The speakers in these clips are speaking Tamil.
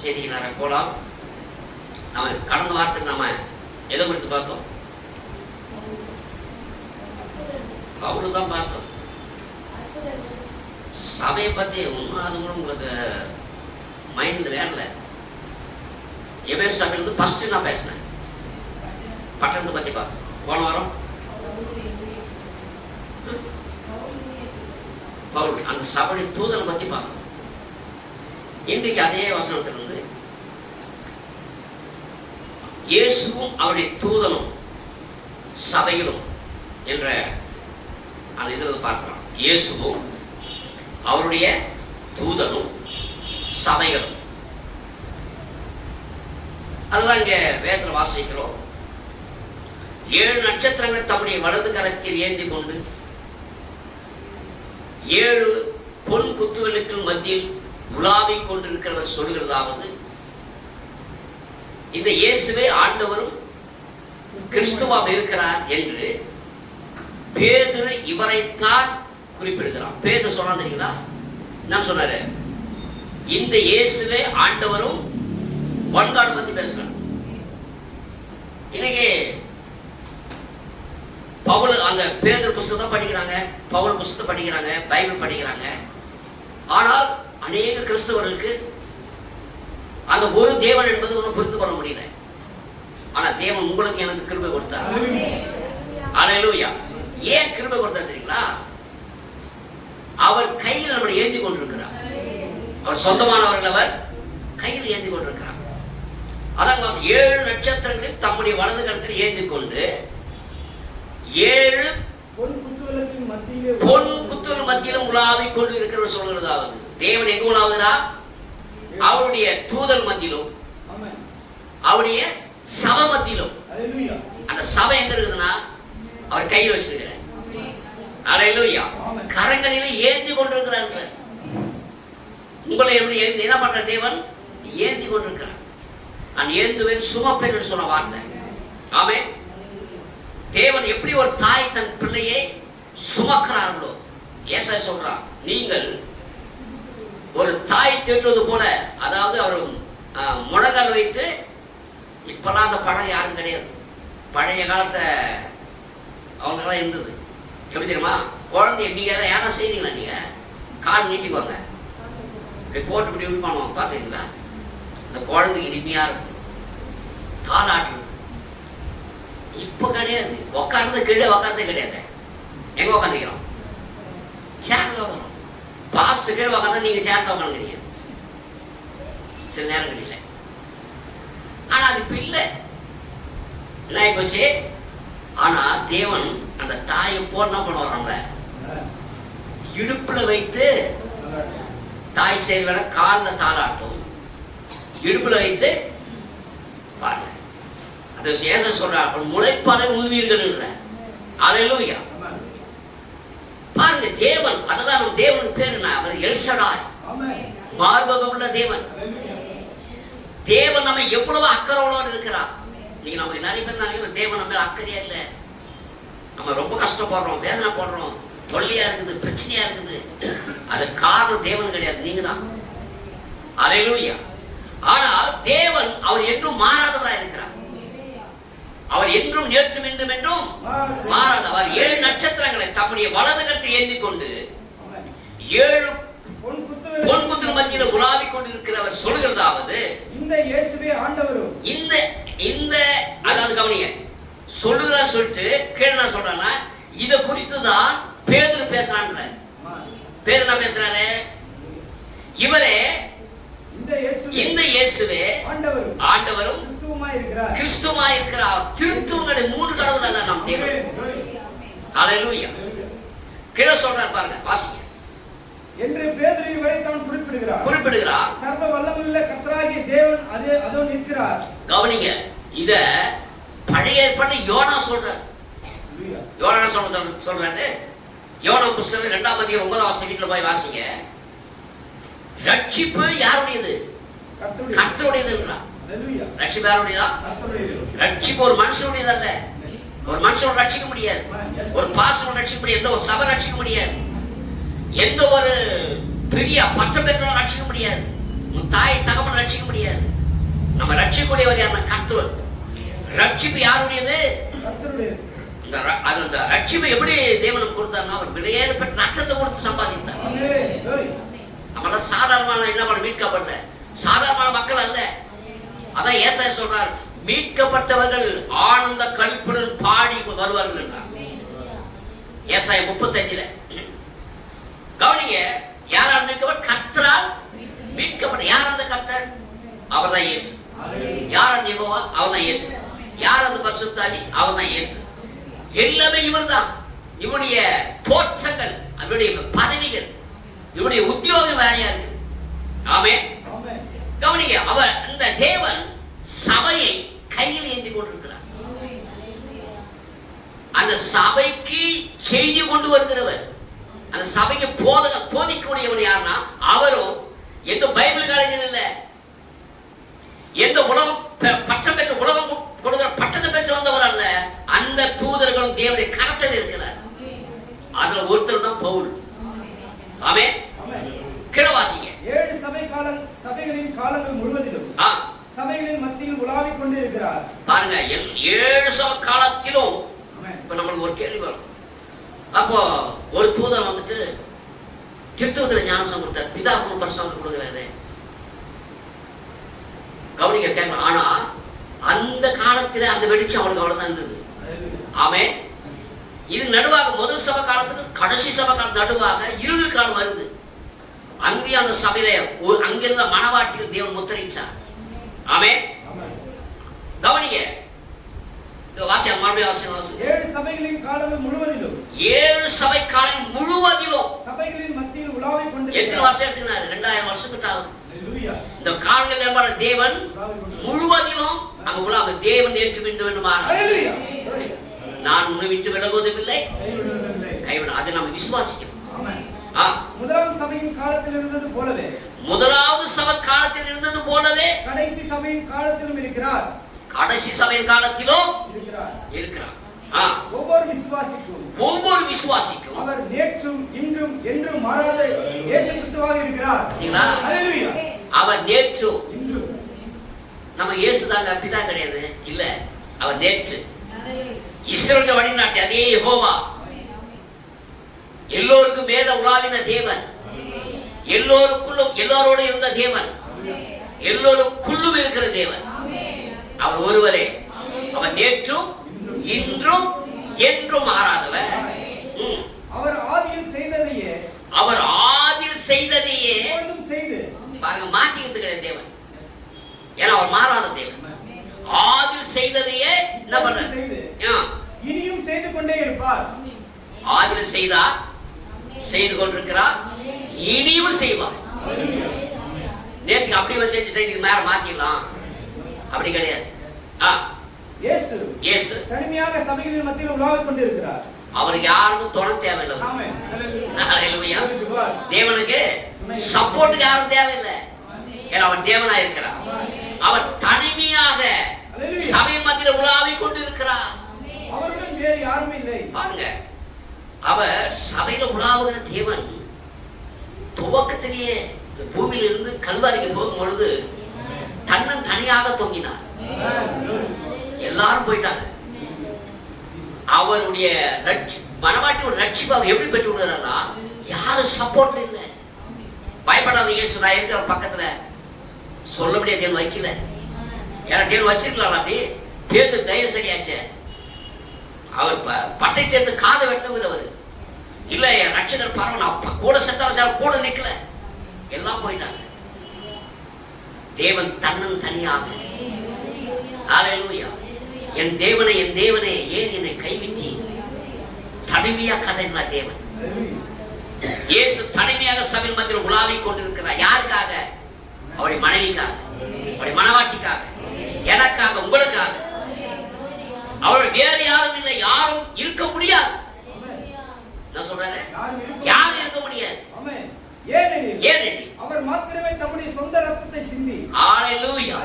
செய்திக்கு நான் போகலாம். நம்ம கடந்த வாரத்துக்கு நாம எதை குறித்து பார்த்தோம்? பவுல் தான் பார்த்தோம். சபையை பற்றி ஒன்றும் அது கூட உங்களுக்கு மைண்டில் வேறல. எபேசு சபையிலிருந்து ஃபர்ஸ்ட் நான் பேசினேன். பட்டணத்தை பற்றி பார்த்தோம் போன வாரம். பவுல் அந்த சபை தூதரை பற்றி பார்த்தோம். இன்றைக்கு அதே வசனத்திலிருந்து இயேசுவும் அவருடைய தூதனும் சபையிலும் என்ற அந்த இதில் பார்க்கலாம். இயேசுவும் அவருடைய தூதனும் சபைகளும், அதுதான் இங்க வேதத்தில் வாசிக்கிறோம். 7 நட்சத்திரங்கள் தம்முடைய வலது கரத்தில் ஏந்தி கொண்டு 7 பொன் குத்துகளுக்கு மத்தியில் உலாவிக் கொண்டிருக்கிறவர் சொல்கிறதாவது, இந்த இயேசுவே ஆண்டவரும் கிறிஸ்துவாக இருக்கிறார் என்று பேதுரு இவரைத்தான் குறிப்பிடுகிறான். பேதுரு சொன்னா தெரியுங்களா? என்ன சொன்னாரு? இந்த இயேசுவே ஆண்டவரும் ஒன்காடு பத்தி பேசுறாங்க. இன்னைக்கு பவுல் அந்த பேதுரு புஸ்தகம் படிக்கிறாங்க, பவுல் புஸ்தகம் படிக்கிறாங்க, பைபிள் படிக்கிறாங்க. ஆனால் அநேக கிறிஸ்தவர்களுக்கு அந்த ஒரு தேவன் என்பது ஒன்றும் புரிந்து கொள்ள முடியல. ஆனா தேவன் உங்களுக்கு எனக்கு கிருபை கொடுத்தார். அல்லேலூயா. ஏன் கிருபை கொடுத்தார் தெரியுங்களா? அவர் கையில் நம்மளை ஏந்தி கொண்டிருக்கிறார். அவர் சொந்தமானவர்கள் அவர் கையில் ஏந்தி கொண்டிருக்கிறார். அதான் 7 நட்சத்திரங்களில் தம்முடைய வலது கரத்தில் ஏந்தி கொண்டு 7 பொன் குத்துவல் மத்தியிலும் உலாவிக் கொண்டு இருக்கிறவர் சொல்கிறதாவது, தேவன் எங்க உலாவுகிறார்? அவருடைய தூதர் மத்தியிலும் அவருடைய சபை மத்தியிலும். அந்த சபை எங்க இருக்குதுன்னா அவர் கையில் வச்சிருக்கிறார். அல்லேலூயா. கரங்களிலே ஏந்தி கொண்டிருக்கிறார். உங்களை என்ன பண்ற தேவன்? ஏந்தி கொண்டிருக்கிறார். நான் ஏந்துவேன் சுமப்பேன் என்று சொன்ன வார்த்தை. ஆமென். தேவன் எப்படி ஒரு தாய் தன் பிள்ளையை சுமக்கிறார்களோ, ஏசாயா சொல்றான், நீங்கள் ஒரு தாய் தேற்றுவது போல, அதாவது அவர் முழங்கால் வைத்து, இப்பெல்லாம் அந்த பழம் யாரும் கிடையாது. பழைய காலத்தை அவங்கெல்லாம் இருந்தது. எப்படி தெரியுமா? குழந்தை நீங்க யாரா செய்றீங்களா? நீங்க கால் நீட்டிக்குவாங்க, இப்படி போட்டு இப்படி இப்படி பண்ணுவாங்க. பார்த்தீங்களா? இந்த குழந்தைக்கு இனிமையா இருக்கும், தாளாட்டி. இப்ப கிடையாது. உட்கார்ந்து கீழே உட்கார்ந்தே கிடையாது. எங்க உட்காந்துக்கிறோம்? சேர்ல உட்காரோம். பாஸ்ட் கீழே உட்காந்தா நீங்க சேர்ல உட்காந்துக்கிறீங்க சில நேரங்கள் இல்லை. ஆனா அது இப்ப இல்லை, என்ன ஆயிப்போச்சு? ஆனா தேவன் அந்த தாயை போர் என்ன பண்ணுவாங்க? இடுப்புல வைத்து தாய் செய்வன காலில் தாளாட்டும், இடுப்புல வைத்து பாருங்க. அது சேச சொல்றாங்க, முளைப்பாலை உண்வீர்கள் இல்லை. அல்லேலூயா. பாருங்க, தேவன், அதுதான் நம்ம தேவனுக்கு பேரு. அவர் எல்சடாய், மார்பகம் உள்ள தேவன். தேவன் நம்ம எவ்வளவு அக்கறையோடு இருக்கிறார். நீங்க நம்ம நிறைய பேர் நினைக்கிறோம் தேவன் நம்ம அக்கறையா இல்லை, நம்ம ரொம்ப கஷ்டப்படுறோம், வேதனை போடுறோம், தொல்லையா இருக்குது, பிரச்சனையா இருக்குது. அது காரணம் தேவன் கிடையாது, நீங்க தான். அல்லேலூயா. ஆனால் தேவன் அவர் என்றும் மாறாதவராக இருக்கிறார். அவர் என்றும் நேற்றும் இன்றும் என்றும் மாறாதவர். 7 நட்சத்திரங்களை தம்முடைய வலது கரத்தில் ஏந்தி கொண்டு 7 பொன் குத்துவல் மத்தியில் உலாவிக் கொண்டிருக்கிறவர் சொல்கிறதாவது, இந்த இயேசுவே ஆண்டவரும், இந்த அதாவது கவனிங்க, சொல்லுகிறா சொல்லிட்டு கீழே நான் சொல்றேன்னா இதை குறித்து தான் பேதுரு பேசுறாங்க. பேதுரு என்ன பேசுறாரு? இவரே இந்த இயேசுவே ஆண்டவரும் கிறிஸ்துவாய் இருக்கிறார். திருத்துவங்களை 3 கடவுள் அல்ல நம் தேவன். அல்லேலூயா. கீழே சொல்றார் பாருங்க, வாசிங்க. என்று பேதுரு இவரை தான் குறிப்பிடுகிறார். சர்வ வல்லமையுள்ள கர்த்தராகிய தேவன் அதோ நிற்கிறார். கவனிங்க, இத பழைய ஏற்பாட்டு யோனா சொல்றார். யோனா சொல்றாரு. யோனா புத்தகம் 2ஆம் அதிகாரம் 9ஆம் வசனத்துல போய் வாசிங்க. ரட்சிப்பு யாருடையது? கர்த்தருடையதுன்றார். அல்லேலூயா. ரட்சிப்பு யாருடையதா? கர்த்தருடையது. ரட்சிப்பு ஒரு மனுஷனுடையது அல்ல. ஒரு மனுஷனை ரட்சிக்க முடியாது, ஒரு பாஸ்டரை ரட்சிக்க முடியாது, எந்த ஒரு சபை ரட்சிக்க முடியாது, எந்த ஒரு பெரிய பட்டம் பெற்றவரை ரட்சிக்க முடியாது. உன் தாய் தகப்பன் ரட்சிக்க முடியாது. நம்ம ரட்சிக்கக்கூடியவர் யாருன்னா கர்த்தர். ரட்சிப்பு யாருடையது? கர்த்தருடையது. அந்த ரட்சிப்பை எப்படி தேவனுக்கு கொடுத்தாருன்னா அவர் விலையேறப்பட்ட ரத்தத்தை கொடுத்து சம்பாதித்தார். நம்மள சாதாரணமான என்ன பண்ண மீட்கப்படல, சாதாரண மக்கள் அல்ல. அதான் ஏசாயா சொல்றார், மீட்கப்பட்டவர்கள் ஆனந்த களிப்புடன் பாடி வருவார்கள் என்றார். ஏசாயா 35 கவனிங்க, யாரால் மீட்கப்பட்ட? கர்த்தரால் மீட்கப்பட்ட. யார் அந்த கர்த்தர்? அவர்தான் இயேசு. யார் அந்த யெகோவா? அவர்தான் இயேசு. யார் அந்த பரிசுத்தாவி? அவர்தான் இயேசு. எல்லாமே இவர்தான். இவருடைய தோற்றங்கள், அவருடைய பதவிகள், இவருடைய உத்தியோகம் வேறையா இருக்கு. ஆமென். கவனிங்க, அவர் இந்த தேவன் சபையை கையில் ஏந்தி கொண்டிருக்கிறார். அந்த சபைக்கு செய்தி கொண்டு வருகிறவர், அந்த சபைக்கு போதிக்கக்கூடியவர் யாருன்னா அவரும் எந்த பைபிள் காலேஜில் இல்ல, எந்த உலகம் பட்டம் பெற்ற உலகம் கொடுக்கிற பட்டத்தை பெற்று வந்தவர் அல்ல. அந்த தூதர்களும் தேவனுடைய கரத்தில் இருக்கிறார். அதுல ஒருத்தர் தான் பவுல். ஆமென். கிழவாசிங்க 7 சபைகளின் காலங்கள் முழுவதிலும் சபைகளின் மத்தியில் உலாவிக் கொண்டு இருக்கிறார். பாருங்க, 7 சபை காலத்திலும். இப்ப நம்மளுக்கு ஒரு கேள்வி வரும். அப்போ ஒரு தூதர் வந்துட்டு கிறிஸ்துவத்துல ஞானஸ்நானம் கொடுத்தார், பிதாவுக்கு பரிசுத்தம் கொடுக்கிறாரு. கவனிக்க கேட்கலாம். ஆனா அந்த காலத்துல அந்த வெளிச்சம் அவனுக்கு அவ்வளவுதான் இருந்தது. ஆமென். இது நடுவாக முதல் சபை காலத்துக்கு கடைசி சபை காலம் நடுவாக இருள் காலம் வருது. அங்கேயும் அந்த சபையில அங்கிருந்த மனவாட்டிக்கு தேவன் முத்திரைச்சார். ஆமென். கவனிங்க, வாசியா மறுபடியும் வாசியா. 7 சபைகளின் காலங்கள் முழுவதிலும், 7 சபை காலம் முழுவதிலும் சபைகளின் மத்தியில் உலாவிக் கொண்டு. எத்தனை வருஷம் எடுத்துனாரு? 2000 வருஷத்துக்கு ஆகும். ஹalleluya. இந்த காலங்கள் என்பார் தேவன் முழுவதிலும் அங்க உலாவ தேவன் ஏற்று வேண்டுமானார். ஹalleluya. நான் உன்னை விட்டு விலகுவதும் இல்லை, கைவிட. அதை நாம் விசுவாசிக்கணும். ஆமென். முதலாவது சபையின் காலத்தில் இருந்தது போலவே, முதலாவது சபை காலத்தில் இருந்தது போலவே கடைசி சபையின் காலத்திலும் இருக்கிறார். கடைசி சபையின் காலத்திலும் இருக்கிறார். ஒவ்வொரு விசுவாசிக்கும் அவர் நேற்றும் இன்றும் என்றும் மாறாத இயேசு கிறிஸ்துவாக இருக்கிறார். ஹalleluya. அவர் நேற்றும் இன்றும். நம்ம இயேசு தாங்க, பிதா கிடையாது. இல்ல, அவர் நேற்று இஸ்ரவேலை வழிநாட்டி அதே யெகோவா, எல்லோருக்கும் வேத உலாவின தேவன், எல்லோரோடு இருந்த தேவன், எல்லோருக்குள்ளும் இருக்கிற தேவன் அவர் ஒருவரே. அவர் நேற்றும் இன்றும் என்றும் மாறாதவர். அவர் ஆதியில் செய்ததையே செய்து பாருங்க, மாற்றிக்கிட்டு இருக்கிற தேவன். ஏன்னா அவர் மாறாத தேவன். ஆதியில் செய்ததையே என்ன பண்ற? இனியும் செய்து கொண்டே இருப்பார். ஆதியில் செய்து கொண்டிருக்கிறார், இனியும் செய்வார். நேற்று அப்படி செஞ்சுட்டு இன்னைக்கு மேல மாத்திடலாம், அப்படி கிடையாது. இயேசு தனிமையாக சபைகளின் மத்தியில் உலாவிக் கொண்டிருக்கிறார். அவருக்கு யாருக்கும் துணை தேவையில்லை. ஆமென். ஹalleluya. தேவனுக்கு சப்போர்ட் யாரும் தேவையில்லை. ஏன்னா அவர் தேவனா இருக்கிறார். அவர் தனிமையாக சபையின் மத்தியில் உலாவிக் கொண்டு இருக்கிறார். அவருடன் வேறு யாரும் இல்லை. பாருங்க, அவர் சபையில உலாவுகிற தேவன். துவக்கத்திலேயே பூமியில இருந்து கல்வாரிக்கு போகும் பொழுது தன்னன் தனியாக தொங்கினார். எல்லாரும் போயிட்டாங்க. அவருடைய மனவாட்டியோட ரட்சிப்பு அவர் எப்படி பெற்று விடுறாருன்னா, யாரும் சப்போர்ட் இல்லை. பயப்படாத இயேசு நான் இருக்கிற பக்கத்துல சொல்ல முடியாது, தேவன் வைக்கல. ஏன்னா தேவன் வச்சிருக்கலாம். அப்படி தேர்ந்து தயவு சரியாச்சு. அவர் பட்டை தேர்ந்து காதை வெட்டுகிறவர் இல்ல. என் ரட்சகர் பரவன் அப்பா கூட செத்தாலும் கூட நிக்கல. எல்லாம் போயிட்டாங்க. தேவன் தன்னன் தனியாக. ஹalleluya. என் தேவனே ஏன் என்னை கைவிட்டி? தனிமையா கதைங்களா தேவன். இயேசு தனிமையாக சபையின் மத்தியில் உலாவிக் கொண்டிருக்கிறார். யாருக்காக? அவருடைய மனைவிக்காக, அவருடைய மனவாட்டிக்காக, எனக்காக, உங்களுக்காக. அவருடைய வேறு யாரும் இல்லை, யாரும் இருக்க முடியாது. என்ன சொல்றாங்க? யாரும் இருக்க முடியாது. ஏனெனில் அவர் மாத்திரமே தம்முடைய சொந்த ரத்தத்தை சிந்தி. ஹalleluya.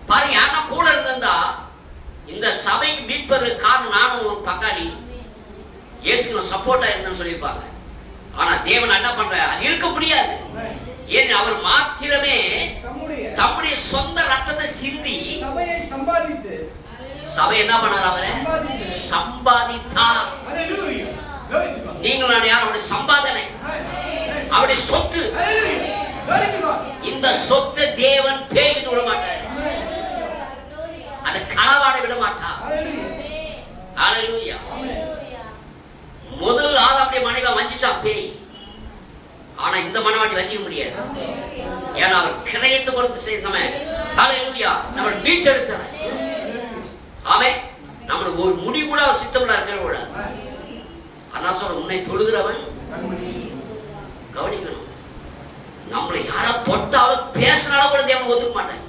பாருங்க, யாரா கூட இருந்தா இந்த சபைக்கு மீட்பதற்கு காரணம் நானும் ஒரு பக்காளி இயேசுக்கு சப்போர்ட்டா இருந்தேன்னு சொல்லியிருப்பாங்க. ஆனா தேவன் என்ன பண்ற? இருக்க முடியாது. ஏன் அவர் மாத்திரமே தம்முடைய சொந்த ரத்தத்தை சிந்தி சபையை சம்பாதித்து சபை என்ன பண்ணார்? அவரை சம்பாதித்தார். நீங்கள் யார்? அவருடைய சம்பாதனை, அவருடைய சொத்து. இந்த சொத்தை தேவன் பேய்விட்டு விட மாட்டார், அதை களவாட விட மாட்டார். ஹல்லேலூயா. முதல் ஆதாமுடைய மனைவி வஞ்சிச்சா பேய். ஆனா இந்த மனவாட்டி வஞ்சிக்க முடியாது. ஏன்னா அவர் கிரயத்தை கொடுத்து செய்தமே. ஹல்லேலூயா. நம்ம மீட்டெடுத்தார். ஆமென். நம்மளுக்கு ஒரு முடி கூட அவர் சித்தம்ல இருக்கவே ஆனா சொல்ற உன்னை தொழுகிறவன் கவனிக்கணும். நம்மளை யாரா தொட்டாலும் பேசினாலும் கூட தேவன் ஒத்துக்க மாட்டாங்க.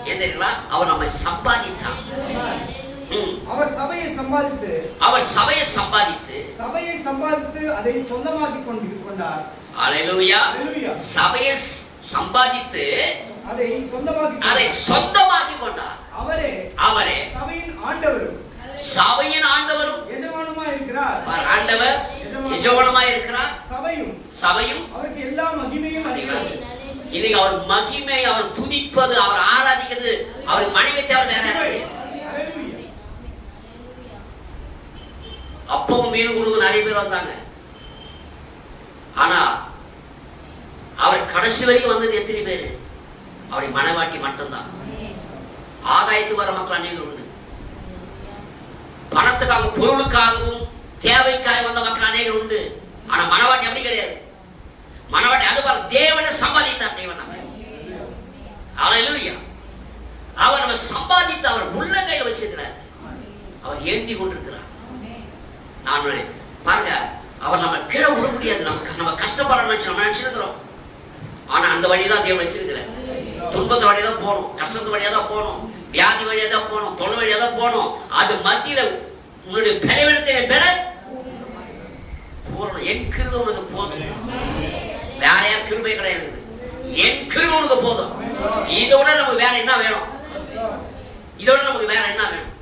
ஏன் தெரியுங்களா? அவர் நம்மை சம்பாதித்தார். அவர் சபையை சம்பாதித்து அதை சொந்தமாக்கி கொண்டார். ஹல்லேலூயா. சபையை சம்பாதித்து அதை சொந்தமாக்கி கொண்டார். அவரே சபையின் ஆண்டவரும் எஜமானுமாய் இருக்கிறார். ஆண்டவர் எஜமானுமாய் இருக்கிறார். சபையும் அவருக்கு எல்லா மகிமையும் அளிக்கிறது. இன்னைக்கு அவர் மகிமை, அவர் துதிப்பது, அவர் ஆராதிக்கிறது, அவர் மனைவி தேவை வேற. அப்பவும் மீன் கொடுக்க நிறைய பேர் வந்தாங்க. ஆனா அவர் கடைசி வரைக்கும் வந்தது எத்தனை பேரு? அவருடைய மனைவாட்டி மட்டும்தான். ஆதாயத்துக்கு வர மக்கள் அநேகம் உண்டு. பணத்துக்காக, பொருளுக்காகவும் தேவைக்காக வந்த மக்கள் அநேகம் உண்டு. ஆனா மனவாட்டி அப்படி கிடையாது. மனவாட்டி அது தேவனை சம்பாதித்தார். தேவன் ஹல்லேலூயா. அவர் நம்ம சம்பாதித்து அவர் உள்ளங்கையில வச்சிருக்கிறார். அவர் ஏந்தி கொண்டிருக்கிறார். நான் பாருங்க, அவர் நம்ம கீழே விட முடியாது. நம்ம கஷ்டப்பட நம்ம நினைச்சிருக்கிறோம். ஆனா அந்த வழிதான் தேவன் வச்சிருக்கிறார். துன்பத்து வழியா தான் போகணும், கஷ்டத்து வழியா தான் போகணும், வியாதி வழியா தான் போகணும், தொலை வழியா தான் போகணும். அது மத்தியில உன்னுடைய பெருவெடுத்த பெற போகணும். என் கிருபை உனக்கு போதும். வேற யார் கிருபை கிடையாது. என் கிருபை உனக்கு போதும். இதோட நமக்கு வேற என்ன வேணும்? இதோட நமக்கு வேற என்ன வேணும்?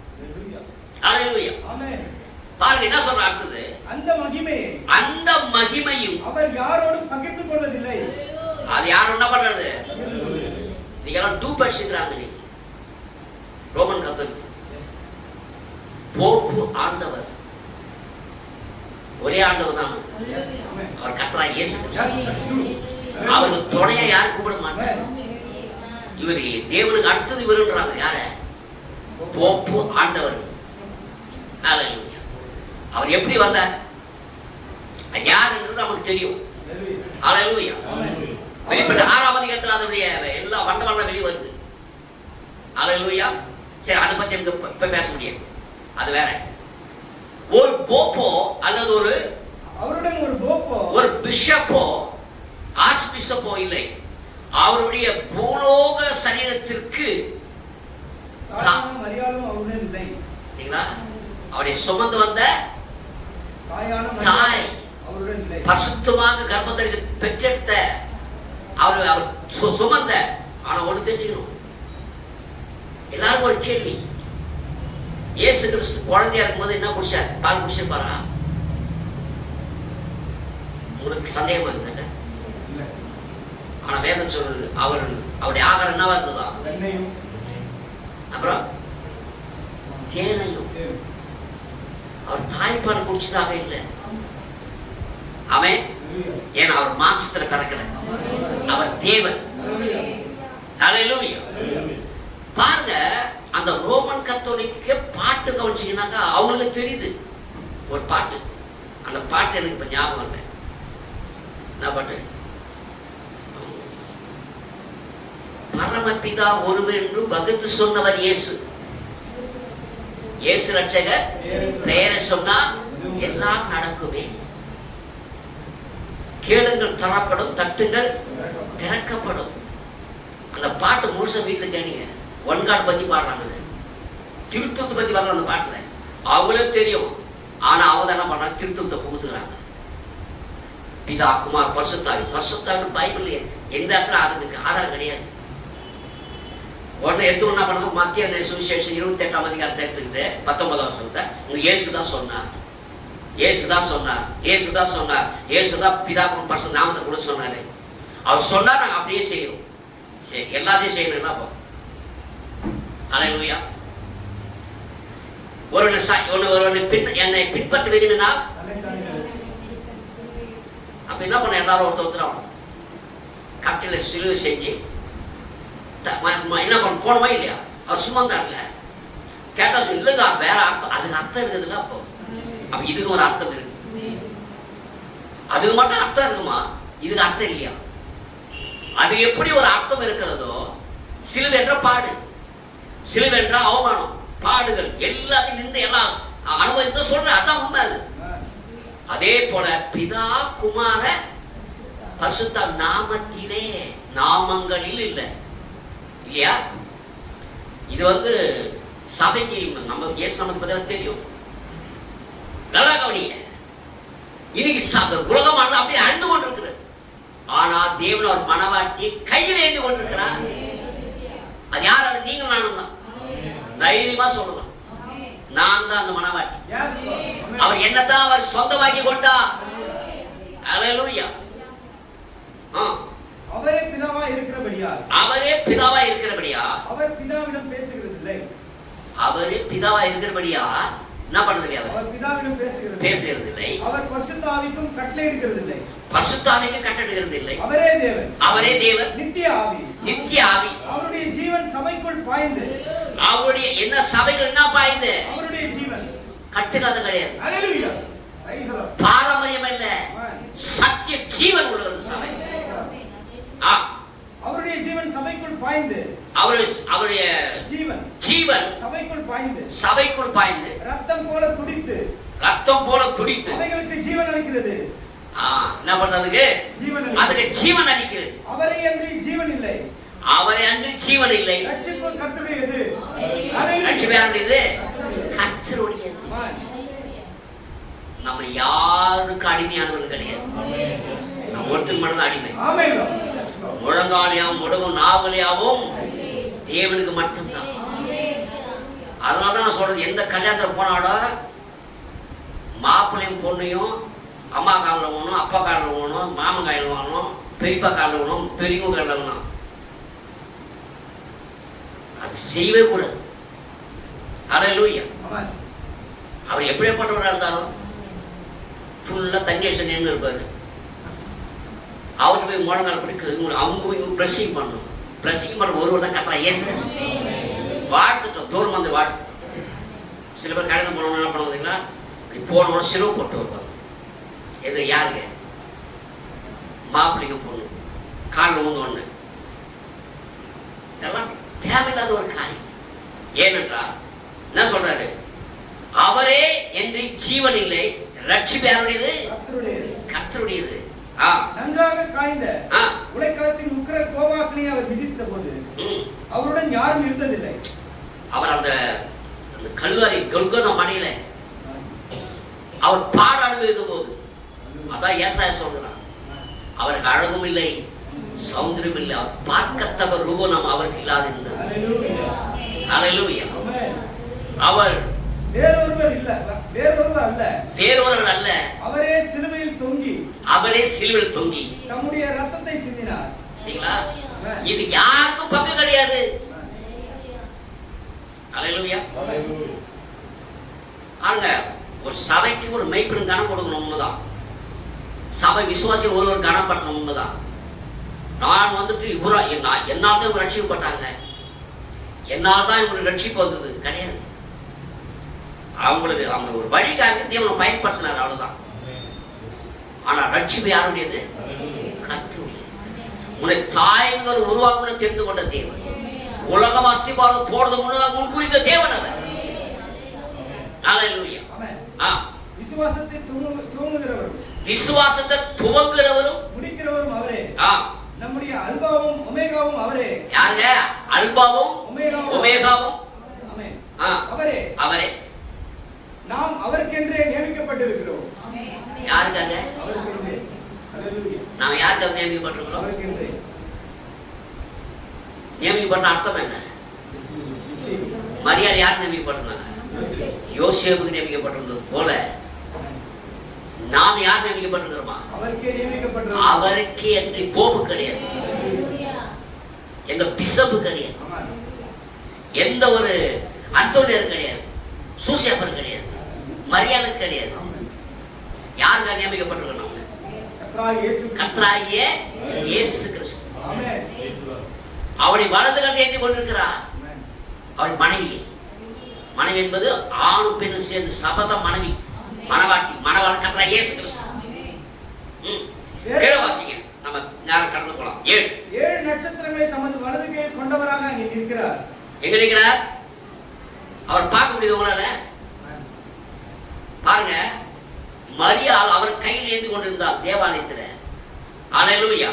ஹல்லேலூயா. பாருங்க என்ன சொல்ற அடுத்தது. அந்த மகிமையும் அவர் யாரோடும் பகிர்ந்து கொள்வதில்லை. அது யாரும் என்ன பண்றது? நீங்க எல்லாம் டூ படிச்சுக்கிறாங்க. நீ ரோமன் கத்தோலிக் போப்பு ஆண்டவர் ஒரே ஆண்டவர் தான். அவர் கர்த்தராகிய இயேசு கிறிஸ்து. அவருக்கு துணையா யாரும் கூப்பிட மாட்டார். இவர் தேவனுக்கு அடுத்தது இவருன்றாங்க. யார? போப்பு ஆண்டவர். ஹல்லேலூயா. அவர் எப்படி வந்தார்? யாருன்றது நமக்கு தெரியும். ஹல்லேலூயா. வெளிப்பட்ட 6ஆம் அதிகாரத்தில் அதனுடைய எல்லா வண்டவெல்லாம் வெளியே வருது. ஹல்லேலூயா. சரி, அதை பத்தி இப்ப பேச முடியாது, அது வேற. ஒரு போப்போ அல்லது ஒரு பிஷப்போ ஆர்ச் பிஷப்போ இல்லை, அவருடைய பூலோக சரீரத்திற்கு அவருடைய சுமந்து வந்த தாய், பரிசுத்தமாக கர்ப்பத்தை பெற்றெடுத்த அவர் சுமந்த. ஆனா ஒண்ணு தெரிஞ்சுக்கணும், எல்லாருக்கும் ஒரு கேள்வி. இயேசு கிறிஸ்து குழந்தையா இருக்கும்போது என்ன குடிச்சார்? பால் குடிச்சிருப்பாரா? உங்களுக்கு சந்தேகமா இருந்தது? ஆனா வேதம் சொல்றது அவருடைய ஆகாரம் என்னவா இருந்ததா? அப்புறம் தேனையும். அவர் தாய்ப்பால் குடிச்சதாக இல்லை. அவன் ஏன்னா அவர் மாம்சத்துல பிறக்கல, அவர் தேவன். ஹல்லேலூயா. பாருங்க, அந்த ரோமன் கத்தோலிக்க பாட்டு கவனிச்சீங்கன்னாக்கா அவங்களுக்கு தெரியுது ஒரு பாட்டு. அந்த பாட்டு எனக்கு இப்ப ஞாபகம் இல்லை. என்ன பாட்டு? பரமபிதா ஒருவர் என்று வகுத்து சொன்னவர் இயேசு. இயேசு ரட்சகர் பெயரை சொன்னா எல்லாம் நடக்குமே. கேளுங்கள் தரப்படும், தட்டுங்கள் திறக்கப்படும். அந்த பாட்டு முழுச வீட்டுல கேட்டீங்க. ஒன்காட் பத்தி பாடுறாங்க, திருத்தத்தை பத்தி பாடுறாங்க அந்த பாட்டுல. அவங்களே தெரியும், ஆனா அவங்க என்ன பண்றாங்க? திருத்தத்தை புகுத்துக்கிறாங்க. பிதா குமார் பரிசுத்தாவி. பரிசுத்தாவி பைபிள் எந்த இடத்துல அதுக்கு ஆதாரம் கிடையாது. உடனே எடுத்து என்ன பண்ணாங்க? மத்திய சுவிசேஷம் 28ஆம் அதிகாரத்தை எடுத்துக்கிட்டு 19ஆம் வசனத்தை இயேசுதான் சொன்னார், இயேசுதான் சொன்னார், இயேசுதான் சொன்னார், இயேசுதான் பிதா பரிசுத்த நாமத்தை கூட சொன்னாரு. அவர் சொன்னா நாங்க அப்படியே செய்யறோம். சரி, எல்லாத்தையும் செய்யணும். அப்போ அல்லேலூயா. என்னை பின்பற்ற விரும்பினால் அப்ப என்ன பண்ண, எல்லாரும் ஒருத்தர் கட்டில சிலுவை செஞ்சு என்ன பண்ண போனமா இல்லையா? அவர் சும்மா தான்ல கேட்டா இல்லைங்க வேற அர்த்தம், அதுக்கு அர்த்தம் இருக்குதுல்ல. அப்ப இதுக்கு ஒரு அர்த்தம் இருக்கு. அதுக்கு மட்டும் அர்த்தம் இருக்குமா? இதுக்கு அர்த்தம் இல்லையா? அது எப்படி ஒரு அர்த்தம் இருக்கிறதோ, சிலுவை என்ற பாடு, சிலுவை என்ற அவமானம், பாடுகள் எல்லாத்தையும் நின்று எல்லாம் அனுபவித்து சொல்ற, அதான் உண்மை. அது அதே போல பிதா குமார பரிசுத்த நாமத்திலே, நாமங்களில் இல்லை இல்லையா? இது சபைக்கு நம்ம இயேசு நமக்கு பத்தி தெரியும். நல்லா கவனிங்க. இன்னைக்கு உலகமானது அப்படியே அழிந்து கொண்டிருக்கிறது. ஆனா தேவன் ஒரு மனவாட்டியை கையில் ஏந்தி கொண்டிருக்கிறார். அது யார்? அது நீங்கள் நானும் தான். தைரியமா சொல்லலாம், நான் தான் அந்த மனவாட்டி. அவர் என்னதான் அவர் சொந்தமாக்கி கொண்டார். அல்லேலூயா. அவரே பிதாவா இருக்கிறபடியா, அவரே பிதாவா இருக்கிறபடியா, அவர் பிதாவிடம் பேசுகிறதில்லை. அவரே பிதாவா இருக்கிறபடியா என்ன பண்றது? அவர் பிதாவிடம் பேசுகிறதில்லை. அவர் பரிசுத்த ஆவிக்கும் கட்டளையிடுகிறதில்லை. பரிசுத்த ஆவிக்கு கட்டளையிடுகிறதில்லை. அவரே தேவன். அவரே தேவன். நித்திய ஆவி. நித்திய ஆவி. அவருடைய ஜீவன் சபைக்குள் பாய்ந்து, அவருடைய என்ன சபைகள் என்ன பாய்ந்து, அவருடைய ஜீவன் கட்டுக்கதை கிடையாது. அல்லேலூயா. பாரம்பரியம் இல்ல, சத்திய ஜீவன் உள்ளது சபை. அவருடைய ஜீவன் சபைக்குள் பாய்ந்து, அவருடைய ஜீவன் சபைக்குள் பாய்ந்து ரத்தம் போல துடித்து அவைகளுக்கு ஜீவன் அளிக்கிறது. என்ன பண்றதுக்கு? அதுக்கு ஜீவன் அளிக்கிறது. அவரை அன்றி ஜீவன் இல்லை. அவரை அன்றி ஜீவன் இல்லை. ரட்சிப்பு கர்த்தருடையது. ரட்சிப்பு யாருடையது? கர்த்தருடையது. நம்ம யாருக்கு அடிமையானவர்கள் கிடையாது. நம்ம ஒருத்தர் மட்டும் அடிமை. முழங்காலியாவும் முடங்கும் நாவலியாவும் தேவனுக்கு மட்டும்தான். அதனாலதான் நான் சொல்றது, எந்த கல்யாணத்துல போனாடோ மாப்பிள்ளையும் பொண்ணையும் அம்மா காலில் போகணும், அப்பா காலில் போகணும், மாமன் காலில் வாங்கணும், பெரியப்பா காலில் போகணும், பெரியவங்க காலில் வாங்கணும். அது செய்யவே கூடாது. அல்லேலூயா. அவர் எப்படிப்பட்டவராக இருந்தாலும் ஃபுல்லா தங்கேஷன் நின்று இருப்பாரு. அவர்கிட்ட போய் முழங்கால் பிடிக்க அவங்க போய் பிரஷிங் பண்ணணும். பிரஷிங் பண்ண ஒருவர் தான் கட்டலாம். ஏசு வாழ்த்துட்டோம், தோறும் வந்து வாழ்த்து. சில பேர் கல்யாணம் போனவங்க என்ன பண்ணுவாங்களா, இப்படி போனவங்க சிலுவை போட்டு வருவாங்க. எது யாருங்க? மாப்பிள்ளைக்கு பொண்ணு காலில் ஊந்து ஒண்ணு. இதெல்லாம் தேவையில்லாத ஒரு காரியம். ஏனென்றால் என்ன சொல்றாரு? அவரே என்று ஜீவன் இல்லை. ரட்சிப்பு யாருடையது? கர்த்தருடையது. நன்றாக காய்ந்த உடைக்களத்தின் உக்கிர கோபாக்னியை அவர் விதித்த போது அவருடன் யாரும் இருந்ததில்லை. அவர் அந்த கல்வாரி கொல்கொதா மலையில அவர் பாட அனுபவித்த போது, அதான் ஏசாயா சொல்றார், அவருக்கு அழகும் இல்லை, சௌந்தரியம் இல்லை, அவர் பார்க்கத்தக்க ரூபம் அவருக்கு இல்லாதிருந்தது. அல்லேலூயா. அவர் வேறொருவர் அல்ல, அவரே சிலுவையில் தொங்கி தம்முடைய ரத்தத்தை சிந்தினார். சரிங்களா? இது யாருக்கும் பங்கு கிடையாது. அல்லேலூயா. ஆங்க ஒரு சபைக்கு ஒரு மெய்ப்பெரும் கனம் கொடுக்கணும். உண்மைதான். சபை விசுவாசி ஒருவர் கனப்பட்டணும். உண்மைதான். நான் இவரா என்னால் தான் இவங்க ரட்சிக்கப்பட்டாங்க, என்னால் தான் இவங்களுக்கு ரட்சிப்பு வந்தது கிடையாது. அவங்களுக்கு ஒரு வழிகாக தேவனை பயன்படுத்தினார், அவ்வளவுதான். ஆனா ரட்சிப்பு யாருடையது? கர்த்தருடையது. உன்னை தாய்கள் உருவாக்க தெரிந்து கொண்ட தேவன், உலகம் அஸ்திபாரம் போடுறது முன்னதாக முன்குறித்த தேவன் அவர். அல்லேலூயா. விசுவாசத்தை துவங்குகிறவரும் முடிக்கிறவரும் அவரே. நம்முடைய அல்பாவும் ஒமேகாவும் அவரே. யாருங்க? அல்பாவும் ஒமேகாவும் அவரே. அவரே. நாம் அவருக்கென்றே நியமிக்கப்பட்டிருக்கிறோம். யாருக்காக? அவருக்கென்றே. அல்லேலூயா. நாம் யாருக்காக நியமிக்கப்பட்டிருக்கிறோம்? அவருக்கென்றே. நியமிக்கப்பட்ட அர்த்தம் என்ன? மரியாதை யார் நியமிக்கப்பட்டிருந்தாங்க? யோசேப்புக்கு நியமிக்கப்பட்டிருந்தது போல நாம் யார் நியமிக்கப்பட்டிருக்கிறோமா? அவருக்கே நியமிக்கப்பட்டிருக்கிறோம். அவருக்கே என்று போப்பு கிடையாது, எந்த பிஷப்பு கிடையாது, எந்த ஒரு அந்தோனியர் கிடையாது, சூசியப்பர் கிடையாது, மரியாதை கிடையாது. யாருக்கா நியமிக்கப்பட்டிருக்கிறோம்? கர்த்தராகிய இயேசு கிறிஸ்து. அவருடைய வலது கரத்தை ஏந்தி கொண்டிருக்கிறார். அவள் மனைவி, மனைவி என்பது ஆணு பெண்ணு சேர்ந்து சபத மனைவி, மணவாட்டி, மணவாளன் கர்த்தராகிய இயேசு கிறிஸ்து. வாசிங்க, நம்ம நேரம் கடந்து போலாம். 7 நட்சத்திரங்களை தமது வலது கையில் கொண்டவராக அங்கே நிற்கிறார். எங்க நிற்கிறார்? அவர் பார்க்க முடியுது உங்களால? பாருங்க, மரியாள் அவர் கையில் ஏந்தி கொண்டிருந்தார் தேவாலயத்தில். அல்லேலூயா.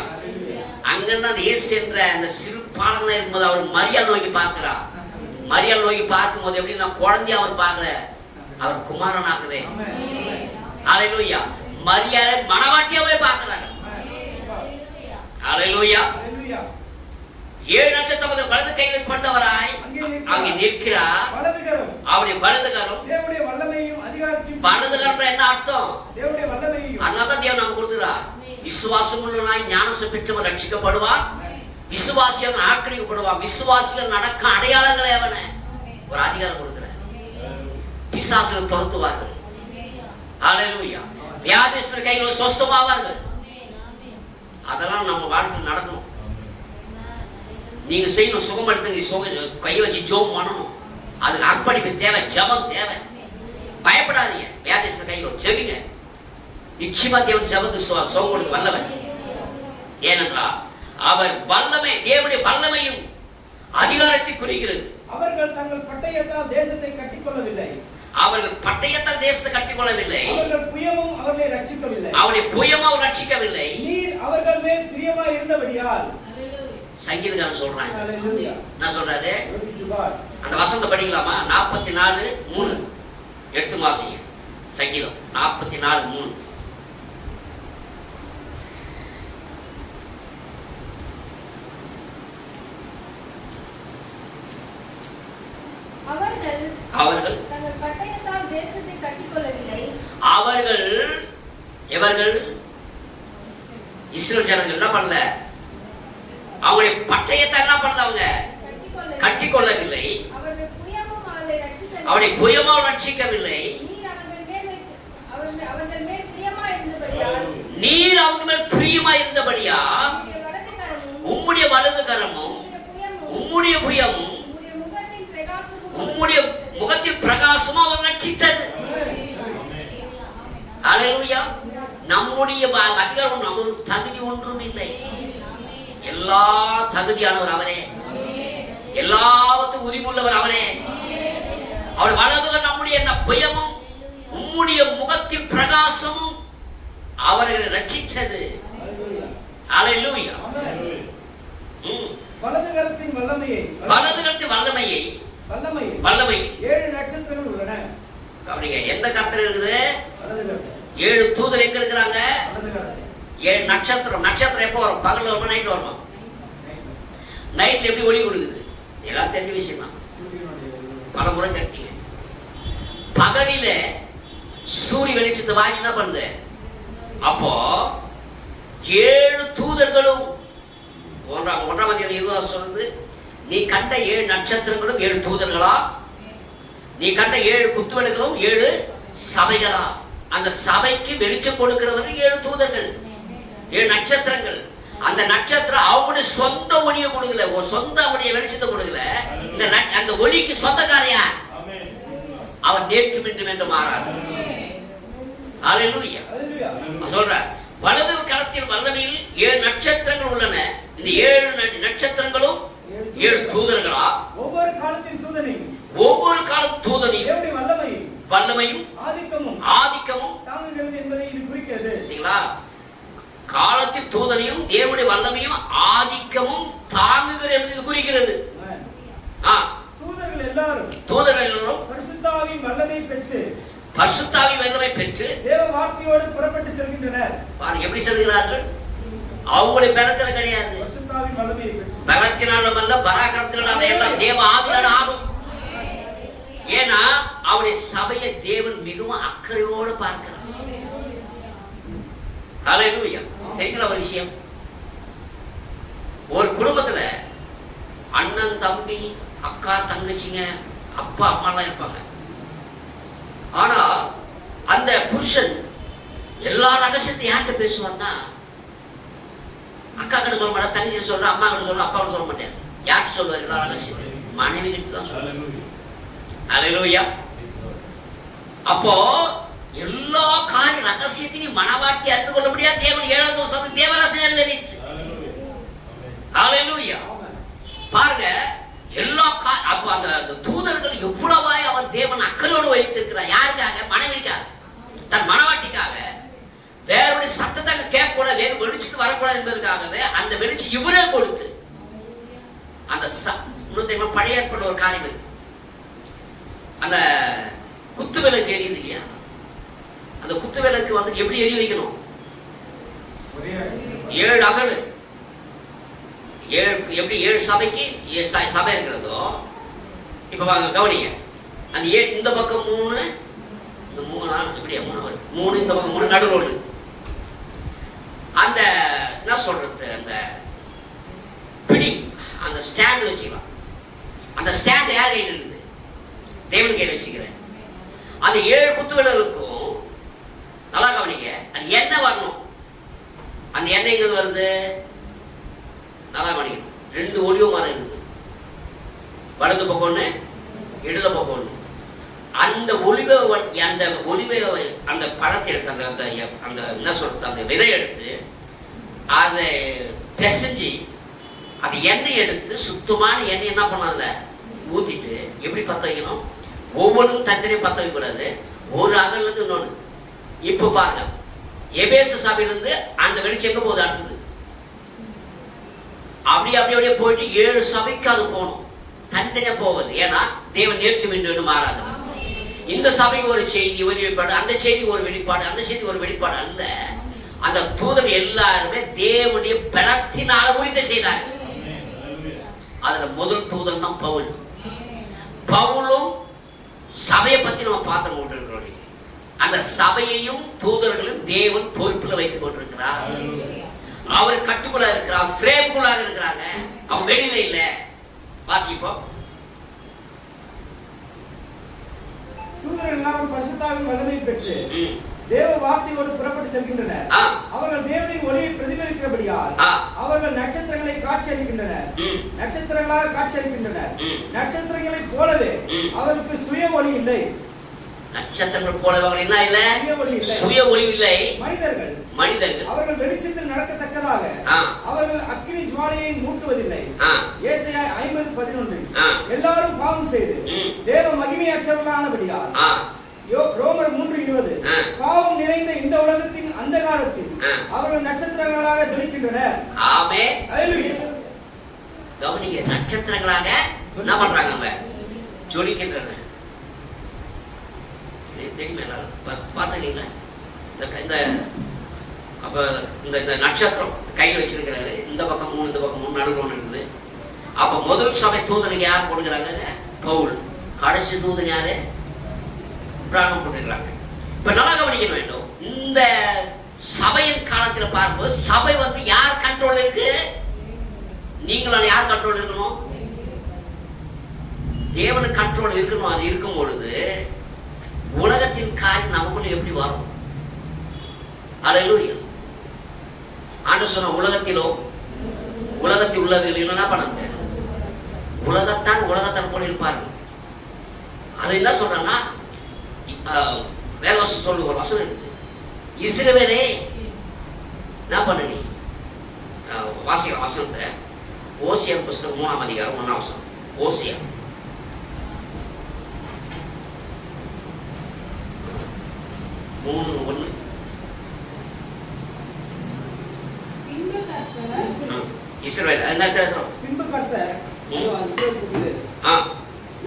அங்கிருந்து அந்த இயேசு என்ற அந்த சிறு பாலனை இருக்கும்போது அவர் மரியாள் நோக்கி பார்க்கிறார். மரியாள் நோக்கி பார்க்கும்போது எப்படி நான் குழந்தைய அவர் பார்க்கல, அவர் குமாரன் ஆக்குதே. அல்லேலூயா. மரியாதை மணவாட்டியாவே பார்க்கிறாங்க. அல்லேலூயா. 7 நட்சத்திரம் வலது கையில் கொண்டவராய் அங்கே நிற்கிறார். அவருடைய வலது கரம் தேவனுடைய வல்லமையும் அதிகாரத்தையும். வலது கரம் என்ன அர்த்தம்? தேவனுடைய வல்லமையும். அதனால தேவன் நமக்கு கொடுக்கிறார். விசுவாசம் உள்ளவனாய் ஞானசம் பெற்றவன் ரட்சிக்கப்படுவான், விசுவாசிகள் ஆட்கொடுக்கப்படுவான், விசுவாசிகள் நடக்க அடையாளங்களை அவன ஒரு அதிகாரம் கொடுக்கிறார். பிசாசுகள் துரத்துவார்கள். அல்லேலூயா. வியாதிஸ்தர் கையில் சொஸ்தமாவார்கள். அதெல்லாம் நம்ம வாழ்க்கையில் நடக்கணும். நீங்க செய்யணும், சுகப்படுத்த கையை வச்சு ஜோம் பண்ணணும். அதுக்கு அர்ப்பணிப்பு தேவை, ஜபம் தேவை. பயப்படாதீங்க, வியாதிஸ்தர் கையில் ஜெபிங்க. நிச்சயமா தேவன் ஜபத்துக்கு சுகம் கொடுக்க வல்லவன். ஏனென்றால் அவர் வல்லமை, தேவனுடைய வல்லமையும் அதிகாரத்தை குறிக்கிறது. அவர்கள் தங்கள் பட்டயத்தால் தேசத்தை கட்டிக்கொள்ளவில்லை. அவர்கள் பட்டயத்தால் தேசத்தை கட்டிக்கொள்ளவில்லை. அவர்கள் புயமும் அவர்களை ரட்சிக்கவில்லை. அவருடைய புயமும் ரட்சிக்கவில்லை. நீர் அவர்கள் மேல் பிரியமாய் இருந்தபடியால். சங்கீதக்காரன் சொல்றாங்க. என்ன சொல்றாரு? அந்த வசனத்தை படிக்கலாமா? 44:3 எடுத்து வாசிங்க. சங்கீதம் 44:3. அவர்கள் தங்கள் பட்டயத்தால் தேசத்தை கட்டிக்கொள்ளவில்லை. அவர்கள் எவர்கள்? இஸ்ரவேல் ஜனங்கள் என்ன பண்ணல? அவருடைய பட்டயத்தை என்ன பண்ணல? அவங்க கட்டிக்கொள்ளவில்லை. அவருடைய புயமும் அவர்களை ரட்சிக்கவில்லை. அவருடைய புயமும் ரட்சிக்கவில்லை. நீர் அவங்க மேல் பிரியமாய் இருந்தபடியால் உம்முடைய வலது கரமும் உம்முடைய புயமும் உம்முடைய முகத்தின் பிரகாசமும் அவர் ரட்சித்தது. அல்லேலூயா. நம்முடைய அதிகாரம் நமக்கு தகுதி ஒன்றும் இல்லை. எல்லா தகுதியானவர் அவரே, எல்லாவற்றுக்கும் உரிமையுள்ளவர் அவரே. அவர் வலது நம்முடைய புயமும் உம்முடைய முகத்தின் பிரகாசமும் அவர்களை ரட்சித்தது. அல்லேலூயா. வலது கரத்தின் வல்லமையை, வலது கரத்தின் வல்லமையை, வல்லமை 7 நட்சத்திரங்கள் உள்ளன. அப்படிங்க. எந்த கரத்தில் இருக்குது? 7 தூதர் எங்க இருக்கிறாங்க? 7 நட்சத்திரம். நட்சத்திரம் எப்போ வரும்? பகல்ல வருமா, நைட் வருமா? நைட்ல எப்படி ஒளி கொடுக்குது? எல்லாம் தெரிஞ்ச விஷயம் தான், பல முறை கேட்டீங்க. பகலில சூரிய வெளிச்சத்தை வாங்கி என்ன பண்ணுது? அப்போ 7 தூதர்களும் 1ஆம் அதிகாரம் 20 சொல்றது, நீ கண்ட 7 நட்சத்திரங்களும் 7 தூதர்களா, நீ கண்ட 7 குத்துவிளக்குகளும் 7 சபைகளா. அந்த சபைக்கு வெளிச்சம் கொடுக்கிறவர்கள் 7 தூதர்கள், 7 நட்சத்திரங்கள். அந்த நட்சத்திரம் அவங்களுடைய சொந்த ஒளியை கொடுக்கல, சொந்த அவருடைய வெளிச்சத்தை கொடுக்கல. அந்த ஒளிக்கு சொந்தக்காரையா அவர் நேற்று மீண்டும் என்று மாறார். அல்லேலூயா. சொல்ற வலது கரத்தில் வல்லமையில் 7 நட்சத்திரங்கள் உள்ளன. இந்த 7 நட்சத்திரங்களும் 7 தூதர்களா. ஒவ்வொரு காலத்தின் தூதனையும், ஒவ்வொரு காலத்தின் தூதனையும் வல்லமையும் ஆதிக்கமும் தாங்குகிறது என்பதை இது குறிக்கிறது. சரிங்களா? காலத்தின் தூதனையும் தேவனுடைய வல்லமையும் ஆதிக்கமும் தாங்குகிறது என்பது குறிக்கிறது. தூதர்கள் எல்லாரும் பரிசுத்தாவின் வல்லமை பெற்று, பரிசுத்தாவின் வல்லமை பெற்று தேவ வார்த்தையோடு புறப்பட்டு செல்கின்றனர். பாருங்க எப்படி செல்கிறார்கள். அவங்களுடைய பலத்தினால கிடையாது, பரிசுத்தாவின் வல்லமையை பெற்று, பலத்தினாலும் அல்ல, பராக்கிரமத்தினாலும் எல்லாம் தேவ ஆவியால் ஆகும். ஏன்னா அவருடைய சபையை தேவன் மிகவும் அக்கறையோடு பார்க்கிறார். ஹல்லேலூயா. தெரியுங்களா ஒரு விஷயம்? ஒரு குடும்பத்துல அண்ணன் தம்பி அக்கா தங்கச்சிங்க அப்பா அம்மாலாம் இருப்பாங்க. ஆனா அந்த புருஷன் எல்லா ரகசியத்தையும் யார்கிட்ட பேசுவான்னா, அக்கா கிட்ட சொல்ல மாட்டேன், தங்கச்சி சொல்ற, அம்மா கிட்ட சொல்ற, அப்பா கிட்ட சொல்ல மாட்டேன். யார்கிட்ட சொல்லுவார் எல்லா ரகசியத்தையும்? மனைவி கிட்ட தான் சொல்லுவார். ஹல்லேலூயா. அப்போ எல்லா காரிய ரகசியத்தையும் மனவாட்டி அறிந்து கொள்ள முடியாது. தேவன் 7வது வசனத்தில் தேவராசனை நிறைவேறிற்று. ஹல்லேலூயா. பாருங்க, எல்லா அப்ப அந்த தூதர்கள் எவ்வளவாய் அவன் தேவன் அக்கறையோடு வைத்திருக்கிறார். யாருக்காக? மனைவிக்காக, தன் மனவாட்டிக்காக. வேறுடைய சத்தத்தை கேட்கக்கூடாது, வேறு வெளிச்சத்துக்கு வரக்கூடாது என்பதற்காகவே அந்த வெளிச்சம் இவரே கொடுத்து அந்த பழைய ஏற்பட்ட ஒரு காரியம் இருக்கு. அந்த குத்து விளக்கு எரியுது இல்லையா? அந்த குத்து விளக்கு வந்து எப்படி எரிய வைக்கணும்? 7 அகல். எப்படி 7 சபைக்கு சபை இருக்கிறதோ, இப்ப வாங்க கவனிங்க. அந்த இந்த பக்கம் 3, இந்த 3 இப்படியா 3 இந்த பக்கம் 3 நடுவில் ஒன்று. அந்த என்ன சொல்றது, அந்த பிடி, அந்த ஸ்டாண்ட் வச்சுக்கலாம். அந்த ஸ்டாண்ட் யார் கையில் இருக்குது? தேவன் கையில் வச்சுக்கிறேன். அந்த 7 குத்து விளக்குக்கும் நல்லா கவனிங்க, அது எண்ணெய் வரணும். அந்த எண்ணெய் எங்க வருது? நல்லா கவனிக்கணும். 2 ஒளிவு மரம் இருக்குது. வலது பக்கம் ஒன்று, இடது பக்கம் ஒன்று. அந்த ஒளிவை அந்த பழத்தை எடுத்து அந்த என்ன சொல்றது, அந்த விதை எடுத்து அதை பிசைஞ்சு அது எண்ணெய் எடுத்து சுத்தமான எண்ணெய் என்ன பண்ணாதுல ஊத்திட்டு எப்படி பற்ற வைக்கணும்? ஒவ்வொன்றும் தனித்தனியாக பற்ற வைக்கக்கூடாது, ஒரு அகல்ல இருந்து இன்னொன்று. இப்போ பாருங்க, எபேசு சபையிலிருந்து அந்த வெளிச்சம் எங்க போகுது? அடுத்தது அப்படியே போயிட்டு 7 சபைக்கு அது போகணும். தனித்தனியா போகுது. ஏன்னா தேவன் நேர்ச்சி என்று மாறாது. இந்த சபைக்கு ஒரு செய்தி ஒரு வெளிப்பாடு, அந்த செய்தி ஒரு வெளிப்பாடு, அந்த செய்தி ஒரு வெளிப்பாடு அல்ல. அந்த தூதர் எல்லாருமே தேவனுடைய பலத்தினால உரிமை செய்தார். அதுல முதல் தூதன் தான் பவுல். பவுலும் சபையை பத்தி நம்ம பார்த்து கொண்டிருக்கிறோம். அந்த சபையையும் தூதர்களும் தேவன் பொறுப்புல வைத்துக் கொண்டிருக்கிறார். அவர் கட்டுக்குள்ள இருக்கிறார், ஃப்ரேம்குள்ளாக இருக்கிறாங்க. அவன் வெளியில இல்ல. வாசிப்போம். தூதர்கள் எல்லாரும் பரிசுத்தாவின் வல்லமை பெற்று தேவ வார்த்தையோடு புறப்பட்டு செல்கின்றனர். அவர்கள் தேவனின் ஒளியை பிரதிபலிக்கிறபடியால் அவர்கள் நட்சத்திரங்களை காட்சியளிக்கின்றனர். நட்சத்திரங்களாக காட்சியளிக்கின்றனர். நட்சத்திரங்களைப் போலவே அவருக்கு சுய ஒளி இல்லை. நட்சத்திரங்கள் போலவே என்ன இல்லை? சுய ஒளி இல்லை. மனிதர்கள் அவர்கள் வெளிச்சத்தில் நடக்கத்தக்கதாக அவர்கள் அக்கினி ஜுவாலையை மூட்டுவதில்லை. ஏசாயா 50:11. எல்லாரும் பாவம் செய்து தேவ மகிமையற்றவர்களானபடியால் ரோமர் 3:20. பாவம் நிறைந்த இந்த உலகத்தின் அந்தகாரத்தில் அவர்கள் நட்சத்திரங்களாக ஜொலிக்கின்றனர். ஆமென். ஹல்லேலூயா. கவனிங்க, நட்சத்திரங்களாக என்ன பண்றாங்க? அவங்க ஜொலிக்கின்றனர். பார்த்தீங்களா? இந்த அப்ப இந்த நட்சத்திரம் கையில் வச்சிருக்கிறாரு. இந்த பக்கம் 3, இந்த பக்கம் 3, நடுவில் ஒன்று இருக்குது. அப்ப முதல் சபை தூதனுக்கு யார் கொடுக்குறாங்க? பவுல். கடைசி தூதன் யாரு? பிராணம் போட்டுக்கிறாங்க. இப்ப நல்லா கவனிக்க வேண்டும். இந்த சபையின் காலத்தில் பார்க்கும்போது சபை வந்து யார் கண்ட்ரோல் இருக்கு? நீங்களும் யார் கண்ட்ரோல் இருக்கணும்? தேவனுக்கு கண்ட்ரோல் இருக்கணும். அது இருக்கும் பொழுது உலகத்தின் காரியம் நமக்குள்ள எப்படி வரும்? ஹல்லேலூயா. ஆண்டவர் சொன்ன உலகத்தில் உள்ளவர்கள் என்ன பண்ணாங்க? உலகத்தான் போல இருப்பார்கள். அது என்ன சொல்றாங்கன்னா, வேதவசனம் சொல்லுங்க, ஒரு வசனம் இருக்கு. இஸ்ரவேலே என்ன பண்ண நீ? வாசிக்கிற வசனத்தை ஓசியா புஸ்தகம் 3ஆம் அதிகாரம் 1ஆம் வசனம். ஓசியா 3:1. இஸ்ரவேல் என்ன கேக்குறோம்? பின்பு கர்த்தர்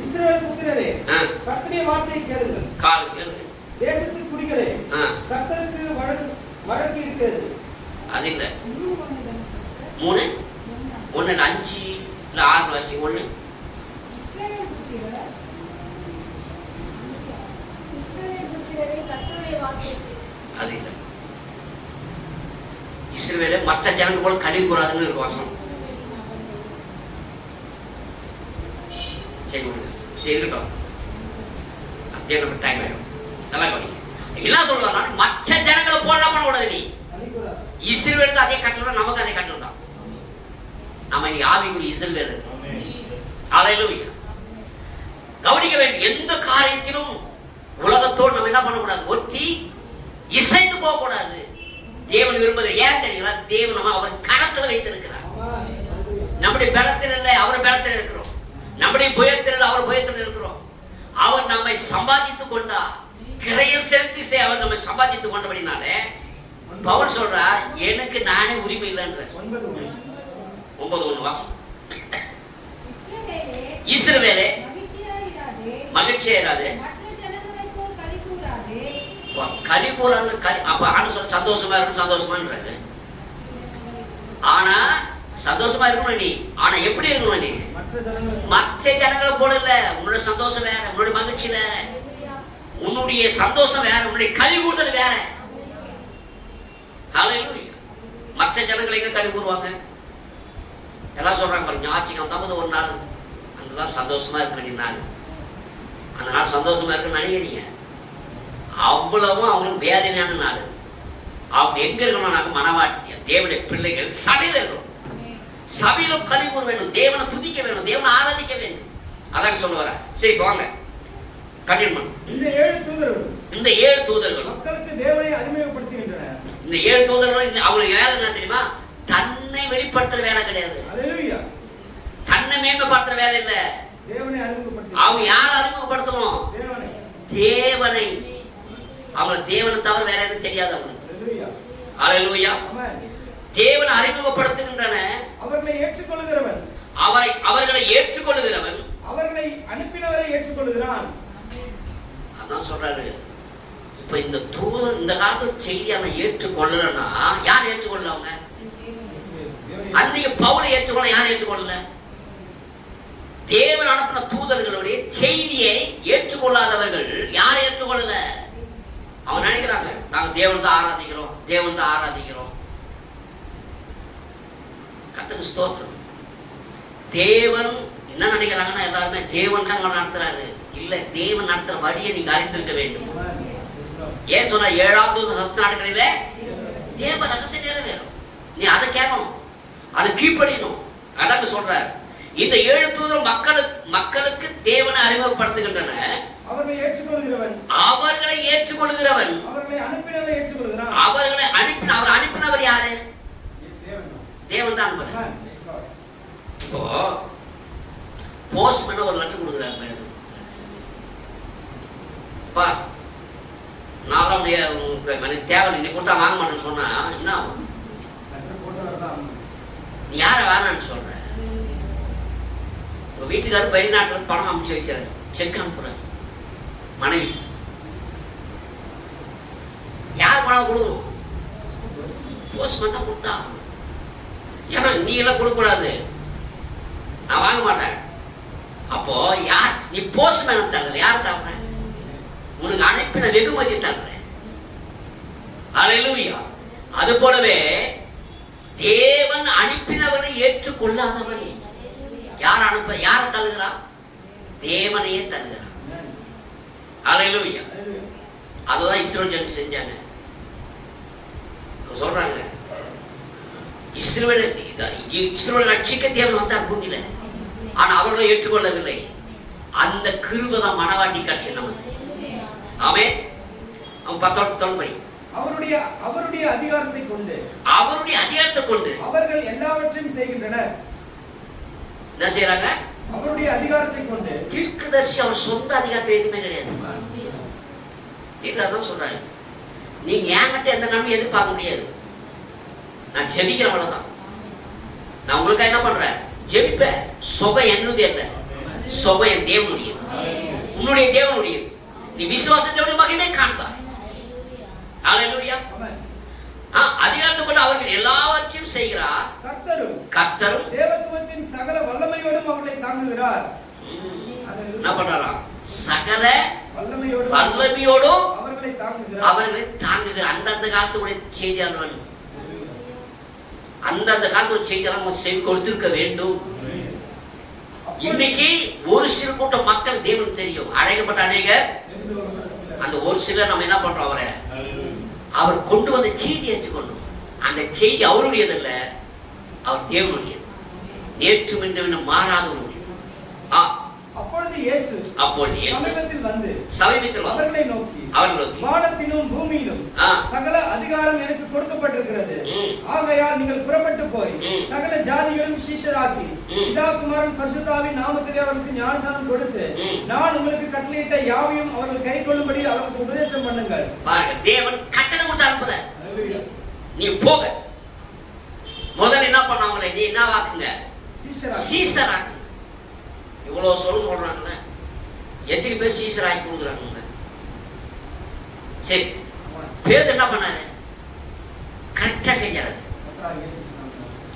இஸ்ரவேல் புத்திரரே, கர்த்தருடைய வார்த்தையை கேளுங்கள். தேசத்தின் குடிகளே, கர்த்தருக்கு வழக்கு இருக்கிறது. அது இல்ல 3 1 இல்ல 5 இல்ல 6 வாசி 1. இஸ்ரவேல் புத்திரரே, கர்த்தருடைய வார்த்தையை. அது இல்ல இஸ்ரவேலை மற்ற ஜனங்கள் போல கனி கூறாதுன்னு இருக்கு வசனம். சரி இருக்கட்டும், அப்படியே நம்ம டைம் ஆயிடும். நல்லா கவனிங்க. என்ன சொல்லுவாங்க, மற்ற ஜனங்களை போல பண்ணக்கூடாது. நீ இஸ்ரவேலுக்கு அதே கட்டளை, நமக்கு அதே கட்டளை தான். நம்ம இன்னைக்கு ஆவிக்குரிய இஸ்ரவேல். அல்லேலூயா. கவனிக்க வேண்டும், எந்த காரியத்திலும் உலகத்தோடு நம்ம என்ன பண்ணக்கூடாது, ஒத்தி இசைந்து போக கூடாது. தேவன் விரும்புகிற ஏன் தெரியுங்களா, தேவன் நம்ம அவர் கணத்துல வைத்திருக்கிறார். நம்முடைய பலத்தில் இல்லை, அவர் பலத்தில் இருக்கிறோம். நம்முடைய புயத்தில் இல்லை, அவர் புயத்தில் இருக்கிறோம். அவர் நம்மை சம்பாதித்துக் கொண்டா, கிரைய செலுத்தி அவர் நம்மை சம்பாதித்துக் கொண்டபடினாலே பவுல் சொல்றா, எனக்கு நானே உரிமை இல்லைன்ற 9:1 வாசம். இஸ்ரவேலே மகிழ்ச்சியா இராது, கலி கூறாது. அப்ப ஆனா சொல்ல சந்தோஷமா இருக்கணும், சந்தோஷமான்றாங்க. ஆனா சந்தோஷமா இருக்கணும் நீ. ஆனா எப்படி இருக்கணும் நீ, மற்ற ஜனங்களை போல இல்ல. உன்னுடைய சந்தோஷம் வேற, உன்னுடைய மகிழ்ச்சி வேற, உன்னுடைய சந்தோஷம் வேற, உன்னுடைய கலி கூறுதல் வேற. மற்ற ஜனங்களை எங்க கலி கூறுவாங்க? எல்லாம் சொல்றாங்க பாருங்க, ஞாயிற்றுக்கிழமை தான் ஒரு நாள், அங்கதான் சந்தோஷமா இருக்கிற நாள். அந்த நாள் சந்தோஷமா இருக்குன்னு நினைக்கிறீங்க, அவ்வளவும் அவங்களுக்கு வேதனையான நாள். அவங்க எங்க இருக்கணும், மனவாட்டிய தேவனுடைய பிள்ளைகள் சபையில இருக்கணும். சபையில கலி கூற வேணும், தேவனை துதிக்க வேணும், தேவனை ஆராதிக்க வேண்டும். அதான் சொல்ல வர. சரி வாங்க கண்டினியூ பண்ணு. இந்த 7 தூதர்கள் மக்களுக்கு தேவனை அறிமுகப்படுத்துகின்றனர். இந்த 7 தூதர்கள் அவங்களுக்கு வேலை என்ன தெரியுமா, தன்னை வெளிப்படுத்துற வேலை கிடையாது. அல்லேலூயா. தன்னை மேம்படுத்துற வேலை இல்ல. தேவனை அறிமுகப்படுத்த. அவங்க யாரை அறிமுகப்படுத்தணும், தேவனை. அவங்க தேவனை தவிர வேற எதுவும் தெரியாது அவங்களுக்கு. அல்லேலூயா. தேவனை அறிமுகப்படுத்துகின்றன. அவர்களை ஏற்றுக்கொள்கிறவன், அவர்களை ஏற்றுக்கொள்கிறவன் அவர்களை அனுப்பினவரை ஏற்றுக்கொள்கிறான். அதான் சொல்றாரு. இப்ப இந்த தூதர் இந்த காலத்து செய்தி அவன் ஏற்றுக்கொள்ளலன்னா யார் ஏற்றுக்கொள்ளல? அவங்க அன்னைக்கு பவுலை ஏற்றுக்கொள்ள யார் ஏற்றுக்கொள்ளல? தேவன் அனுப்பின தூதர்களுடைய செய்தியை ஏற்றுக்கொள்ளாதவர்கள் யார் ஏற்றுக்கொள்ளல? அவன் நினைக்கிறாங்க, நாங்க தேவன் தான் ஆராதிக்கிறோம், தேவன் தான் ஆராதிக்கிறோம். கர்த்தருக்கு ஸ்தோத்திரம். தேவன் என்ன நினைக்கிறாங்கன்னா, எல்லாருமே தேவன் தான் நடத்துறாரு. இல்ல, தேவன் நடத்துற வழியை நீங்க அறிந்திருக்க வேண்டும். ஏன் சொன்ன 7ஆம் தூதன் சத்தம் நடக்கிறீங்கள, தேவ ரகசியம் நிறைவேறும். நீ அதை கேட்கணும், அதை கீழ்ப்படியணும். அதான் சொல்றாரு. இந்த 7 தூதர் மக்களுக்கு தேவனை அறிமுகப்படுத்துகின்றன. அவர்களை ஏற்றுக்கொள்கிறவன், அவர் அனுப்பினவர் யாரு? தேவன் தான். இப்போ போஸ்ட்மேன் ஒரு லெட்டர் கொடுக்குறாரு. நான் எனக்கு தேவை, நீ கொடுத்தா வாங்க மாட்டேன்னு சொன்னா என்ன ஆகும்? நீ யார வேணான்னு சொல்ற? உங்க வீட்டுக்காரர் வெளிநாட்டுல பணம் அனுப்பிச்சு வைக்கிறாரு, செக் அனுப்புறாரு மனைவி. யார் பணம் கொடுக்கணும்? போஸ்ட்மேன் தான் கொடுத்தா. ஏன்னா நீ எல்லாம் கொடுக்க கூடாது, நான் வாங்க மாட்டேன். அப்போ யார் நீ? போஸ்ட்மேன் தரல, யார் தர? உனக்கு அனுப்பின வெகுமதி தர. அல்லேலூயா. அது போலவே தேவன் அனுப்பினவரை ஏற்றுக்கொள்ளாதவரை யார் அனுப்ப, யார் தருகிறார்? தேவனையே தருகிறார். அல்லேலூயா. அதுதான் இஸ்ரவேல் ஜனங்க செஞ்சாங்க. சொல்றாங்க, இஸ்ரவேல் ரட்சிக்க தேவன் வந்தார் பூமியில. ஆனா அவர்களை ஏற்றுக்கொள்ளவில்லை. அந்த கிருபை தான் மனவாட்டி காட்சி நமக்கு. ஆமென். அவன் 10 படி அவருடைய அதிகாரத்தை கொண்டு அவர்கள் எல்லாவற்றையும் செய்கின்றனர். என்ன செய்யறாங்க? அவருடைய அதிகாரத்தை கொண்டு. தீர்க்கதரிசி அவர் சொந்த அதிகாரத்தை எதுவுமே கிடையாது. தான் சொல்றாங்க, நீங்க என்கிட்ட எந்த நன்மை எதிர்பார்க்க முடியாது. நான் ஜெபிக்கிற அவ்வளவுதான். நான் உங்களுக்கு என்ன பண்றேன்? ஜெபிப்பேன். சுகம் என்னுடைய அல்ல, சுகம் என் தேவனுடைய, உன்னுடைய தேவனுடைய. நீ விசுவாசத்தோட மகிமை காண்பார். அல்லேலூயா. அதிகாரத்தை கொண்டு அவர்கள் எல்லாவற்றையும் செய்கிறார். கர்த்தரும் தேவத்துவத்தின் சகல வல்லமையோடும் அவர்களை தாங்குகிறார். என்ன பண்றாராம்? சகல வல்லமையோடும் அவர்களை தாங்குகிறார். அந்தந்த காலத்துடைய செய்தியாளர்கள் அந்தந்த காலத்துல செய்தியெல்லாம் நம்ம செவி கொடுத்திருக்க வேண்டும். இன்னைக்கு ஒரு சில கூட்டம் மக்கள் தேவனுக்கு தெரியும், அழைக்கப்பட்ட அநேகர். அந்த ஒரு சிலர் நம்ம என்ன பண்றோம், அவரை அவர் கொண்டு வந்த செய்தி ஏற்றுக்கொண்டோம். அந்த செய்தி அவருடையது அல்ல, அவர் தேவனுடையது. நேற்று இன்று மாறாதவருடையது. அப்பொழுது இயேசு சமீபத்தில் வந்து அவர்களை நோக்கி வானத்திலும் பூமியிலும் சகல அதிகாரம் எனக்கு கொடுக்கப்பட்டிருக்கிறது. ஆகையால் நீங்கள் புறப்பட்டு போய் சகல ஜாதிகளும் சீஷராக்கி பிதா குமாரன் பரிசுத்தாவின் நாமத்திலே அவருக்கு ஞானஸ்நானம் கொடுத்து நான் உங்களுக்கு கட்டளையிட்ட யாவையும் அவர்கள் கைக்கொள்ளும்படி அவருக்கு உபதேசம் பண்ணுங்கள். பாருங்க, தேவன் கட்டளை கொடுத்து அனுப்புத. நீ போக முதல்ல என்ன பண்ணாங்களே, நீ என்ன வாக்குங்க, சீஷராக்கு. இவ்வளவு சொல்றாங்கல்ல, எத்தனை பேர் சீசர் ஆகி கொடுக்குறாங்க. சரி, பேர் என்ன பண்ணாரு, கரெக்டா செஞ்சாரு.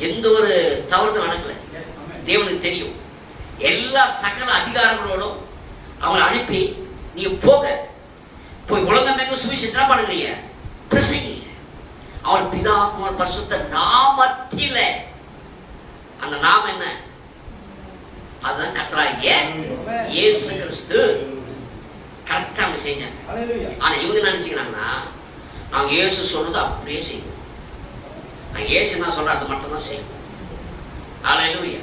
எந்த ஒரு தவறுதல் நடக்கல. தேவனுக்கு தெரியும். எல்லா சகல அதிகாரங்களோடும் அவங்களை அனுப்பி நீ போய் உலகமெங்கும் சுவிசேஷம் பண்ணுறீங்க, பிரசங்க. அவன் பிதா குமாரன் பரிசுத்த நாமத்தில, அந்த நாமம் என்ன, அதுதான் கர்த்தராகிய இயேசு கிறிஸ்து. கரெக்டா அவங்க செஞ்சாங்க. ஆனா இவங்க நினைச்சுக்கிறாங்கன்னா நாங்க இயேசு சொல்றது அப்படியே செய்யணும், நான் இயேசு என்ன சொல்றேன் அது மட்டும் தான் செய்யணும். ஹல்லேலூயா.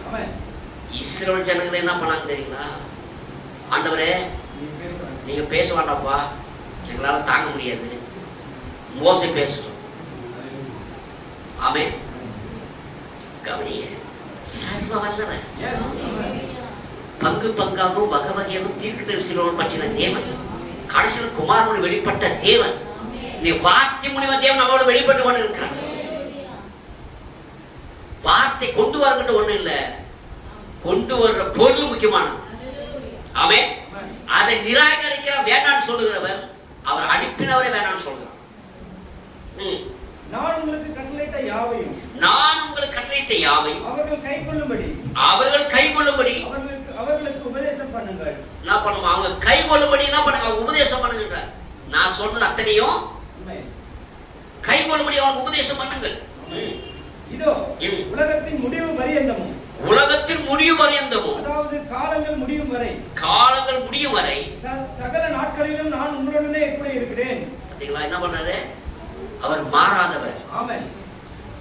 இஸ்ரவேல் ஜனங்கள் என்ன பண்ணாங்க தெரியுங்களா, ஆண்டவரே நீங்க பேச வேண்டாம்ப்பா, எங்களால தாங்க முடியாது, மோசே பேசணும். ஆமென். கவனிய, சர்வ வல்லவர், பங்கு பங்காகவும் வகை வகையாகவும் தீர்க்கதரிசிகளோடு பற்றின தேவன், கடைசியில் குமாரனோடு வெளிப்பட்ட தேவன், நீ வார்த்தை மூலியமா தேவன் நம்மளோட வெளிப்பட்டு கொண்டு இருக்கிறார். வார்த்தை கொண்டு வரக்கிட்ட ஒண்ணு இல்ல, கொண்டு வர்ற பொருள் முக்கியமானது. ஆமென். அதை நிராகரிக்கிற வேண்டான்னு சொல்லுகிறவர், அவர் அனுப்பினவரை வேண்டான்னு சொல்லுகிறார். நான் உங்களுக்கு கட்டளையிட்ட யாவையும் அவர்கள் கைக்கொள்ளும்படி அவர்களுக்கு உபதேசம் பண்ணுங்கள். என்ன பண்ணுவோம், அவங்க கைக்கொள்ளும்படி என்ன பண்ணுங்க, உபதேசம் பண்ணுங்க. நான் சொன்னது அத்தனையும் கைக்கொள்ளும்படி அவங்க உபதேசம் பண்ணுங்கள். இதோ உலகத்தின் முடிவு பரியந்தமும், அதாவது காலங்கள் முடியும் வரை சகல நாட்களிலும் நான் உங்களுடனே கூட இருக்கிறேன். பாத்தீங்களா என்ன பண்ணாரு, அவர் மாறாதவர். ஆமென்.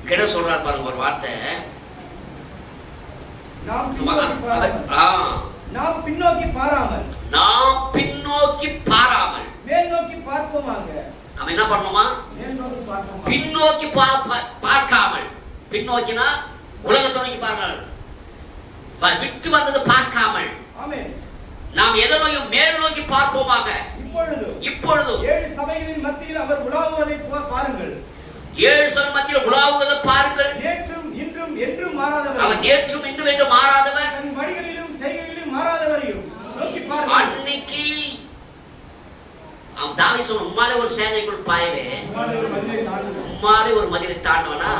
கிட்ட சொல்றார் பாருங்க ஒரு வார்த்தை, நாம் பின்னோக்கி பாராமல் மேல் நோக்கி பார்ப்போமாக. நம்ம என்ன பண்ணணுமா, பின்னோக்கி பார்க்காமல். பின்னோக்கினா உலகத்தை நோக்கி பார்க்காமல், விட்டு வந்தது பார்க்காமல். ஆமென். நாம் எதை நோக்கி, மேல் நோக்கி பார்ப்போமாக. இப்பொழுது 7 சபைகளின் மத்தியில் அவர் உலாவுவதை பாருங்கள். 7 சபைகளின் மத்தியில் உலாவுவதை பாருங்கள். நேற்றும் இன்றும் என்றும் மாறாதவர், அவர் நேற்றும் இன்றும் என்றும் மாறாதவர், தன் வழிகளிலும் செய்கைகளிலும் மாறாதவரையும் நோக்கி பாருங்கள். அன்னைக்கு அவன் தாவீது சொன்ன, உம்மாலே ஒரு சேனைக்குள் பாயவே, உம்மாலே ஒரு மதிலை தாண்டவனா,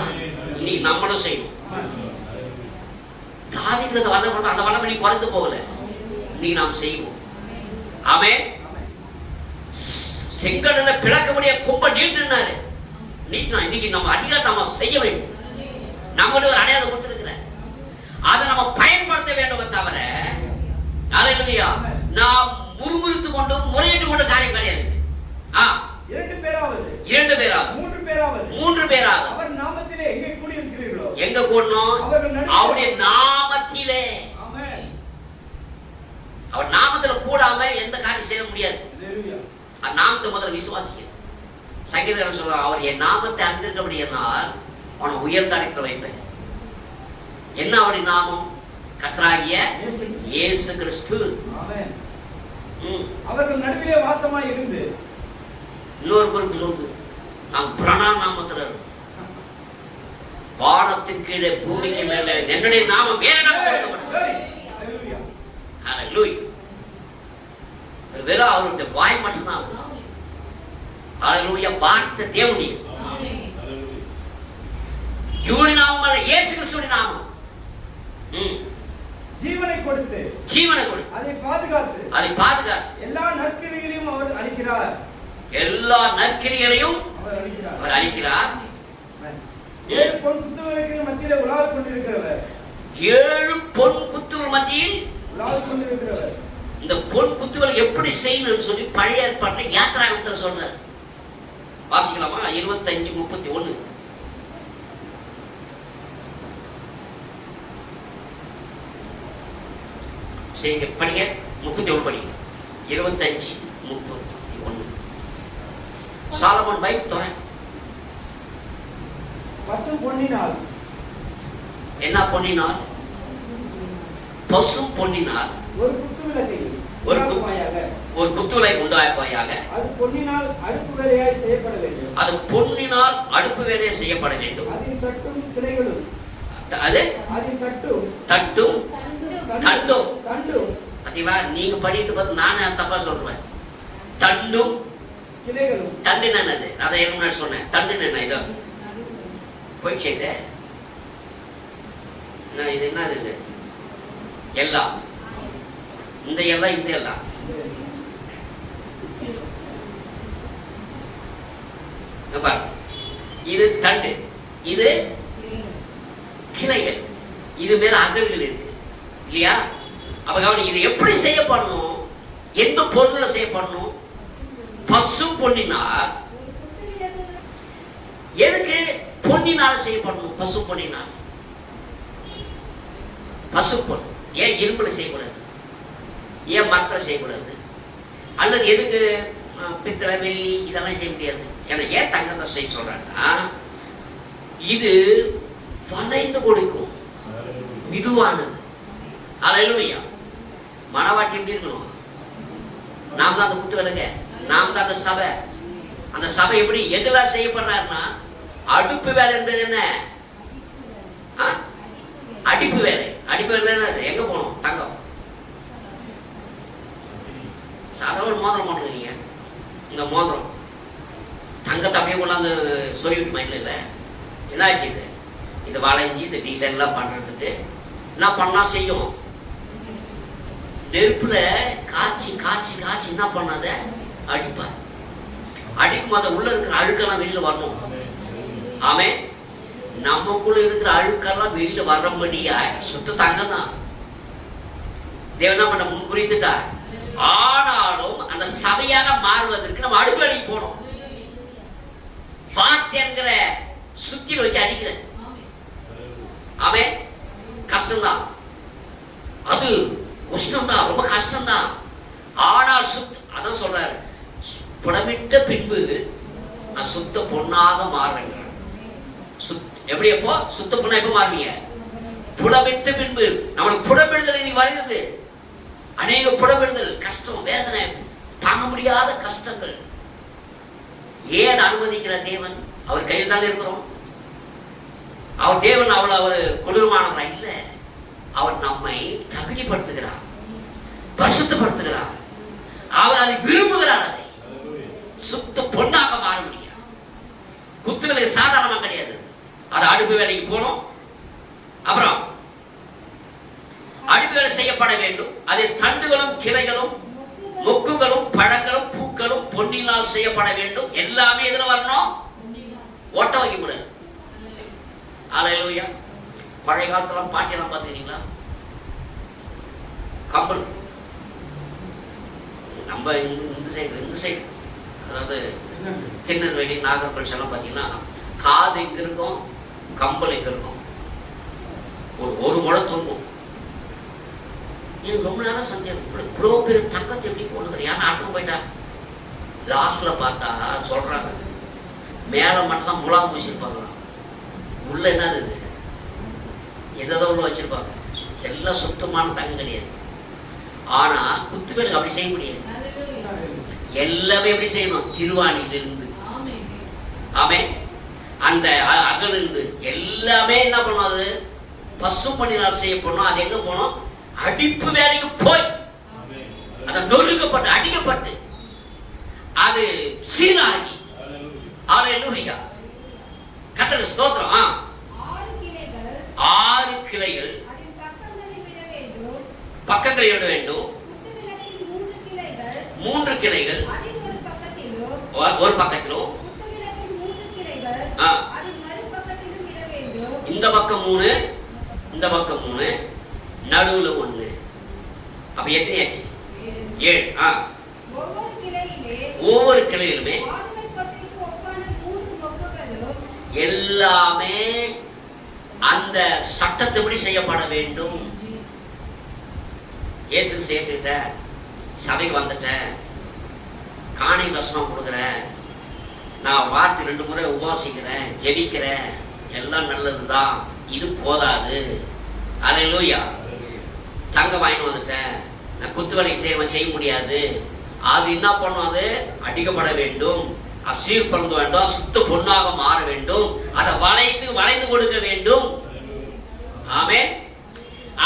இன்னைக்கு நம்மளும் செய்யணும். தாவீது அந்த வல்லமை, அந்த வல்லமை நீ குறைந்து போகல, இன்னைக்கு நாம் செய்வோம். ஆமென். செங்கடல பிளக்கக்கூடிய கொம்ப நீட்டினாரு, இன்னைக்கு நம்ம அதிகாரத்தை நம்ம செய்ய வேண்டும். நம்மளுடைய ஒரு அடையாளம் கொடுத்திருக்கிறார், அதை நம்ம பயன்படுத்த வேண்டும். தவிர ஹல்லேலூயா, நாம் முறுமுறுத்து கொண்டு முறையிட்டு கொண்டு காரியம் கிடையாது. 2 பேராவது 3 பேராவது அவர் நாமத்திலே எங்கே கூடி இருக்கிறீர்களோ, எங்க கூடணும், அவருடைய நாமத்திலே. ஆமென். அவர் நாமத்துல கூடாம எந்த காரியம் செய்ய முடியாது. நாமத்தை முதல்ல விசுவாசிக்க. சங்கீதக்காரன் சொல்றார், அவர் என் நாமத்தை அறிந்திருக்கபடி என்னால் அவனை உயர்ந்த அடைக்கல வைப்பேன். என்ன அவருடைய நாமம், கர்த்தராகிய இயேசு கிறிஸ்து. ஆமென். அவர்கள் நடுவிலே வாசமாய் இருந்து, இன்னொரு குறிப்பு சொல்லுது, நாம் பிரணா நாமத்துல வானத்தின் கீழே பூமிக்கு மேலே என்னுடைய நாமம் வேற வெறும் அவருடைய வாய் மட்டும்தான். ஹல்லேலூயா. வார்த்தை தேவனுடைய யூனி நாமம் அல்ல, இயேசு கிறிஸ்துவின் நாமம். ஜீவனை கொடுத்து அதை பாதுகாத்து எல்லா நற்கிரியைகளையும் அவர் அளிக்கிறார். அவர் அளிக்கிறார். 7 பொன் குத்துவிளக்குகள் மத்தியிலே உலாவிக் கொண்டிருக்கிறவர். 7 பொன் குத்துவிளக்கு மத்தியில் உலாவிக் கொண்டிருக்கிறவர். இந்த பொன் குத்துவிளக்கு எப்படி செய்யணும்னு சொல்லி பழைய ஏற்பாட்டில் யாத்திராகமத்தில் சொல்றார். வாசிக்கலாமா? 25:31. சரிங்க, படிங்க. 31 படிங்க. 25:31. சாலமோன் பைபிள் தரேன். பசு பொன்னினால். என்ன பொன்னினால்? பசு பொன்னினால் ஒரு குத்துவிளக்கை ஒரு குத்துவிளக்கு உண்டாக்குவாயாக. அது பொன்னினால் அடுப்பு வேலையாய் செய்யப்பட வேண்டும். அது பொன்னினால் அடுப்பு வேலையை செய்யப்பட வேண்டும். அதின் தட்டும் கிளைகளும். அது அதின் தட்டும் தண்டும். பாத்தீங்களா? நீங்க படித்து பார்த்து நானே தப்பா சொல்றேன். தண்டும் கிளைகளும். தண்டு என்னது? அதை என்ன சொன்னேன்? தண்டு என்ன? இதோ போயிடுச்சு. இது என்ன? இது எல்லாம் இந்த எல்லாம் இந்த எல்லாம் இது தண்டு, இது கிளைகள், இது மேல அகல்கள் இருக்கு இல்லையா? அப்ப கவனி, இது எப்படி செய்யப்படணும்? எந்த பொருள்ல செய்யப்படணும்? பசு பொன்னினால். எதுக்கு பொன்னினால செய்யப்படணும்? பசு பொன்னினால். பசு பொன் ஏன் இரும்புல செய்யக்கூடாது? ஏன் மரத்துல செய்யக்கூடாது? அல்லது எதுக்கு பித்தளை வெள்ளி இதெல்லாம் செய்ய முடியாது? ஏன்னா ஏன் தங்கத்தை செய்ய சொல்றாங்கன்னா, இது வளைந்து கொடுக்கும், மிதுவானது. அல்லேலூயா. மனவாட்டி எப்படி இருக்கணும்? நாம் தான் அந்த குத்து விளக்கு, நாம் தான் அந்த சபை. அந்த சபை எப்படி எதுலாம் செய்யப்படுறாருன்னா, அடுப்பு வேலை என்பது என்ன? அடிப்பு வேலை. அடிப்பு வேலை எங்க போகணும்? தங்கம். சாதாரண மோதிரம் போட்டுக்கிறீங்க, இந்த மோதிரம் தங்கத்தை அப்படியே கொண்டாந்து சொல்லிவிட்டு மைண்ட்ல இல்லை. என்ன ஆச்சு? இது வளைஞ்சி இந்த டிசைன்லாம் பண்றதுக்கு என்ன பண்ணா செய்யும்? நெருப்புல காய்ச்சி காய்ச்சி காய்ச்சி என்ன பண்ணாத அடிப்பா. அடிக்கும் போது உள்ள இருக்கிற அழுக்கெல்லாம் வெளியில வரணும். ஆமே, நமக்குள்ள இருக்கிற அழுக்கெல்லாம் வெளியில வரம்படியா சுத்த தங்கம் தான் தேவன் என்ன பண்ண முன் குறித்துட்டா. ஆனாலும் அந்த சபையாக மாறுவதற்கு நம்ம அடுப்பு வேலைக்கு போனோம். வார்த்தைங்கிற சுத்தில வச்சு அடிக்கிற ஆமே, கஷ்டம்தான், அது உஷ்ணம்தான், ரொம்ப கஷ்டம்தான். ஆனால் அதான் சொல்றாரு, புடமிட்ட பின்பு நான் சுத்த பொண்ணாக மாறுறேன். எப்படி? எப்போ சுத்த பொண்ணா எப்ப மாறுவீங்க? புடமிட்ட பின்பு. நம்மளுக்கு புடமிடுதல் இன்னைக்கு வருகிறது. அநேக புடமிடுதல் கஷ்டம், வேதனை, தாங்க முடியாத கஷ்டங்கள். ஏன் அனுமதிக்கிற தேவன்? அவர் கையில் தான் இருக்கிறோம். அவர் தேவன் அவர் கொடூரமானவரா இல்ல. அவர் நம்மை தகுதிப்படுத்துகிறார், பரிசுத்தப்படுத்துகிறார். அவர் அதை விரும்புகிறார். அதை சுத்த பொண்ணாக மாற முடியும். குத்து வேலை சாதாரணமா கிடையாது. அது அடுப்பு வேலைக்கு போனோம். அப்புறம் அடுப்பு வேலை செய்யப்பட வேண்டும். அதில் தண்டுகளும் கிளைகளும் மொக்குகளும் பழங்களும் பூக்களும் பொன்னினால் செய்யப்பட வேண்டும். எல்லாமே எதுல வரணும்? ஓட்ட வைக்க கூடாது. அல்லேலூயா. பழைய காலத்துல பாட்டியெல்லாம் பார்த்துக்கிறீங்களா? கப்பல் நம்ம இந்த சைடு அதாவது திருநெல்வேலி நாகர்கோவில் எல்லாம் பார்த்தீங்கன்னா காது எங்க இருக்கும், கம்பல் எங்க இருக்கும், ஒரு முளை தூங்கும். ரொம்ப நேரம் சந்தேகம், இவ்வளோ பெரிய தங்கத்தை எப்படி போடுறது? யாரும் அடுத்து போயிட்டா லாஸ்ட்ல பார்த்தா சொல்றாங்க, மேல மட்டும் தான் முலாம் பூசிருப்பாங்க, உள்ள என்ன இருக்குது எதோ உள்ள வச்சிருப்பாங்க. எல்லாம் சுத்தமான தங்கம் கிடையாது. ஆனா குத்துவேலுக்கு அப்படி செய்ய முடியாது. எல்லாமே எப்படி செய்யணும்? திருவாணியிலிருந்து ஆமே அந்த அகலிருந்து எல்லாமே என்ன பண்ணும்? அது பசு பண்ணினால் செய்யப்படணும். அது எங்க போனோம்? அடிப்பு வேலைக்கு போய் அதை நொறுக்கப்பட்டு அடிக்கப்பட்டு அது சீராகி. அல்லேலூயா. கர்த்தருக்கு ஸ்தோத்திரம். 6 கிளைகள் பக்கங்களை விட வேண்டும். 3 கிளைகள் ஒரு பக்கத்திலும் 3, இந்த பக்கம் 3, நடுவுல 1. அப்ப எத்தனையாச்சு? 7. ஒவ்வொரு கிளையிலுமே எல்லாமே அந்த சட்டத்துப்படி செய்யப்பட வேண்டும். இயேசு சேர்த்துக்கிட்டேன், சபைக்கு வந்துட்டேன், காணி தர்சனம் கொடுக்குறேன், நான் வார்த்தை 2 முறை உபாசிக்கிறேன், ஜெபிக்கிறேன், எல்லாம் நல்லதுதான், இது போதாது. அல்லேலூயா. தங்கம் வாங்கி வந்துட்டேன், நான் குத்து வேலை செய்ய முடியாது, அது என்ன பண்ணும்? அது அடிக்கப்பட வேண்டும், அசீர் பறந்து வேண்டும், சுத்த பொண்ணாக மாற வேண்டும், அதை வளைந்து கொடுக்க வேண்டும். ஆமென்.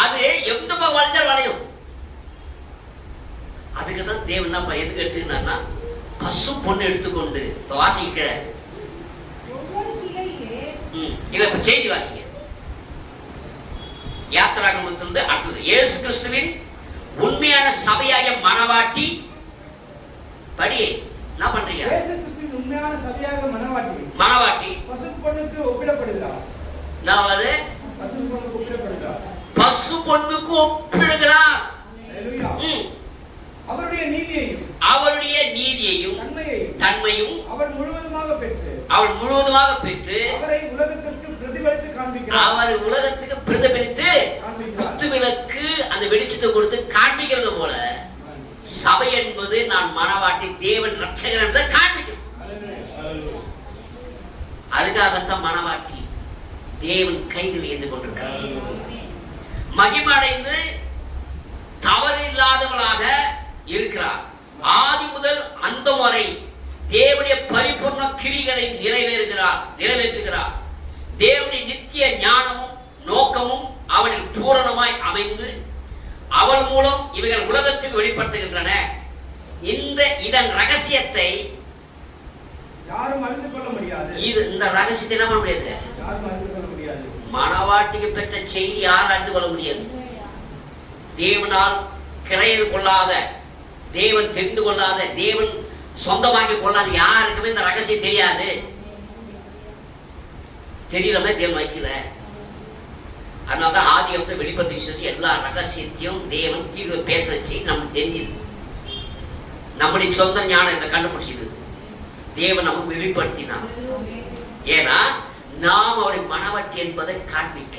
அது எந்த வளைஞ்சால் வளையும். அதுக்கு தான் தேவன் என்ன எதுக்கு எடுத்துக்கினா, பசு பொண்ணு எடுத்துக்கொண்டு வாசிக்க இல்ல. இப்ப செய்தி வாசிங்க. யாத்திராகமத்திலிருந்து அடுத்தது இயேசு கிறிஸ்துவின் உண்மையான சபையாய மணவாட்டி படி என்ன பண்றீங்க? இயேசு கிறிஸ்துவின் உண்மையான சபையாக மணவாட்டி பசு பொண்ணுக்கு ஒப்பிடப்படுகிறார். அதாவது பசு பொண்ணுக்கு ஒப்பிடப்படுகிறார். பசு பொண்ணுக்கு ஒப்பிடுகிறார். அல்லேலூயா. அவருடைய நீதியையும் தன்மையும் அவள் முழுவதுமாக பெற்று அவரை உலகத்திற்கு பிரதிபலித்து குத்துவிளக்கு அந்த வெளிச்சத்தை கொடுத்து காண்பிக்கிறது போல சபை என்பது நான் மணவாட்டி தேவன் ரட்சகர் என்பதை காண்பிக்கும். அதுக்காகத்தான் மணவாட்டி தேவன் கையில் ஏந்து கொண்டிருக்கிறார். மகிமடைந்து தவறு இல்லாதவளாக இருக்கிறார். ஆதி முதல் அந்த வரை தேவனுடைய பரிபூர்ண கிரிகளை நிறைவேற்றுகிறார். தேவனுடைய நித்திய ஞானமும் நோக்கமும் அவனில் பூரணமாய் அமைந்து அவள் மூலம் இவைகள் உலகத்துக்கு வெளிப்படுத்துகின்றன. இதன் ரகசியத்தை யாரும் அறிந்து கொள்ள முடியாது. இந்த ரகசியத்தை என்ன பண்ண முடியாது? யாரும் அறிந்து கொள்ள முடியாது. மணவாட்டிக்கு பெற்ற செய்தி யாரும் அறிந்து கொள்ள முடியாது. தேவனால் கிரையது கொள்ளாத, தேவன் தெரிந்து கொள்ளாத, தேவன் சொந்தமாக்கி கொள்ளாத யாருக்குமே இந்த ரகசியம் தெரியாது. தெரியலமே தேவன் வைக்கல. அதனால்தான் ஆதியத்தை வெளிப்படுத்தி விசுவாசி எல்லா ரகசியத்தையும் தேவன் தீர்வு பேச வச்சு நமக்கு தெரிஞ்சுது. நம்முடைய சொந்த ஞானம் இதை கண்டுபிடிச்சது. தேவன் நமக்கு வெளிப்படுத்தினான். ஏன்னா நாம் அவருடைய மணவாட்டி என்பதை காண்பிக்க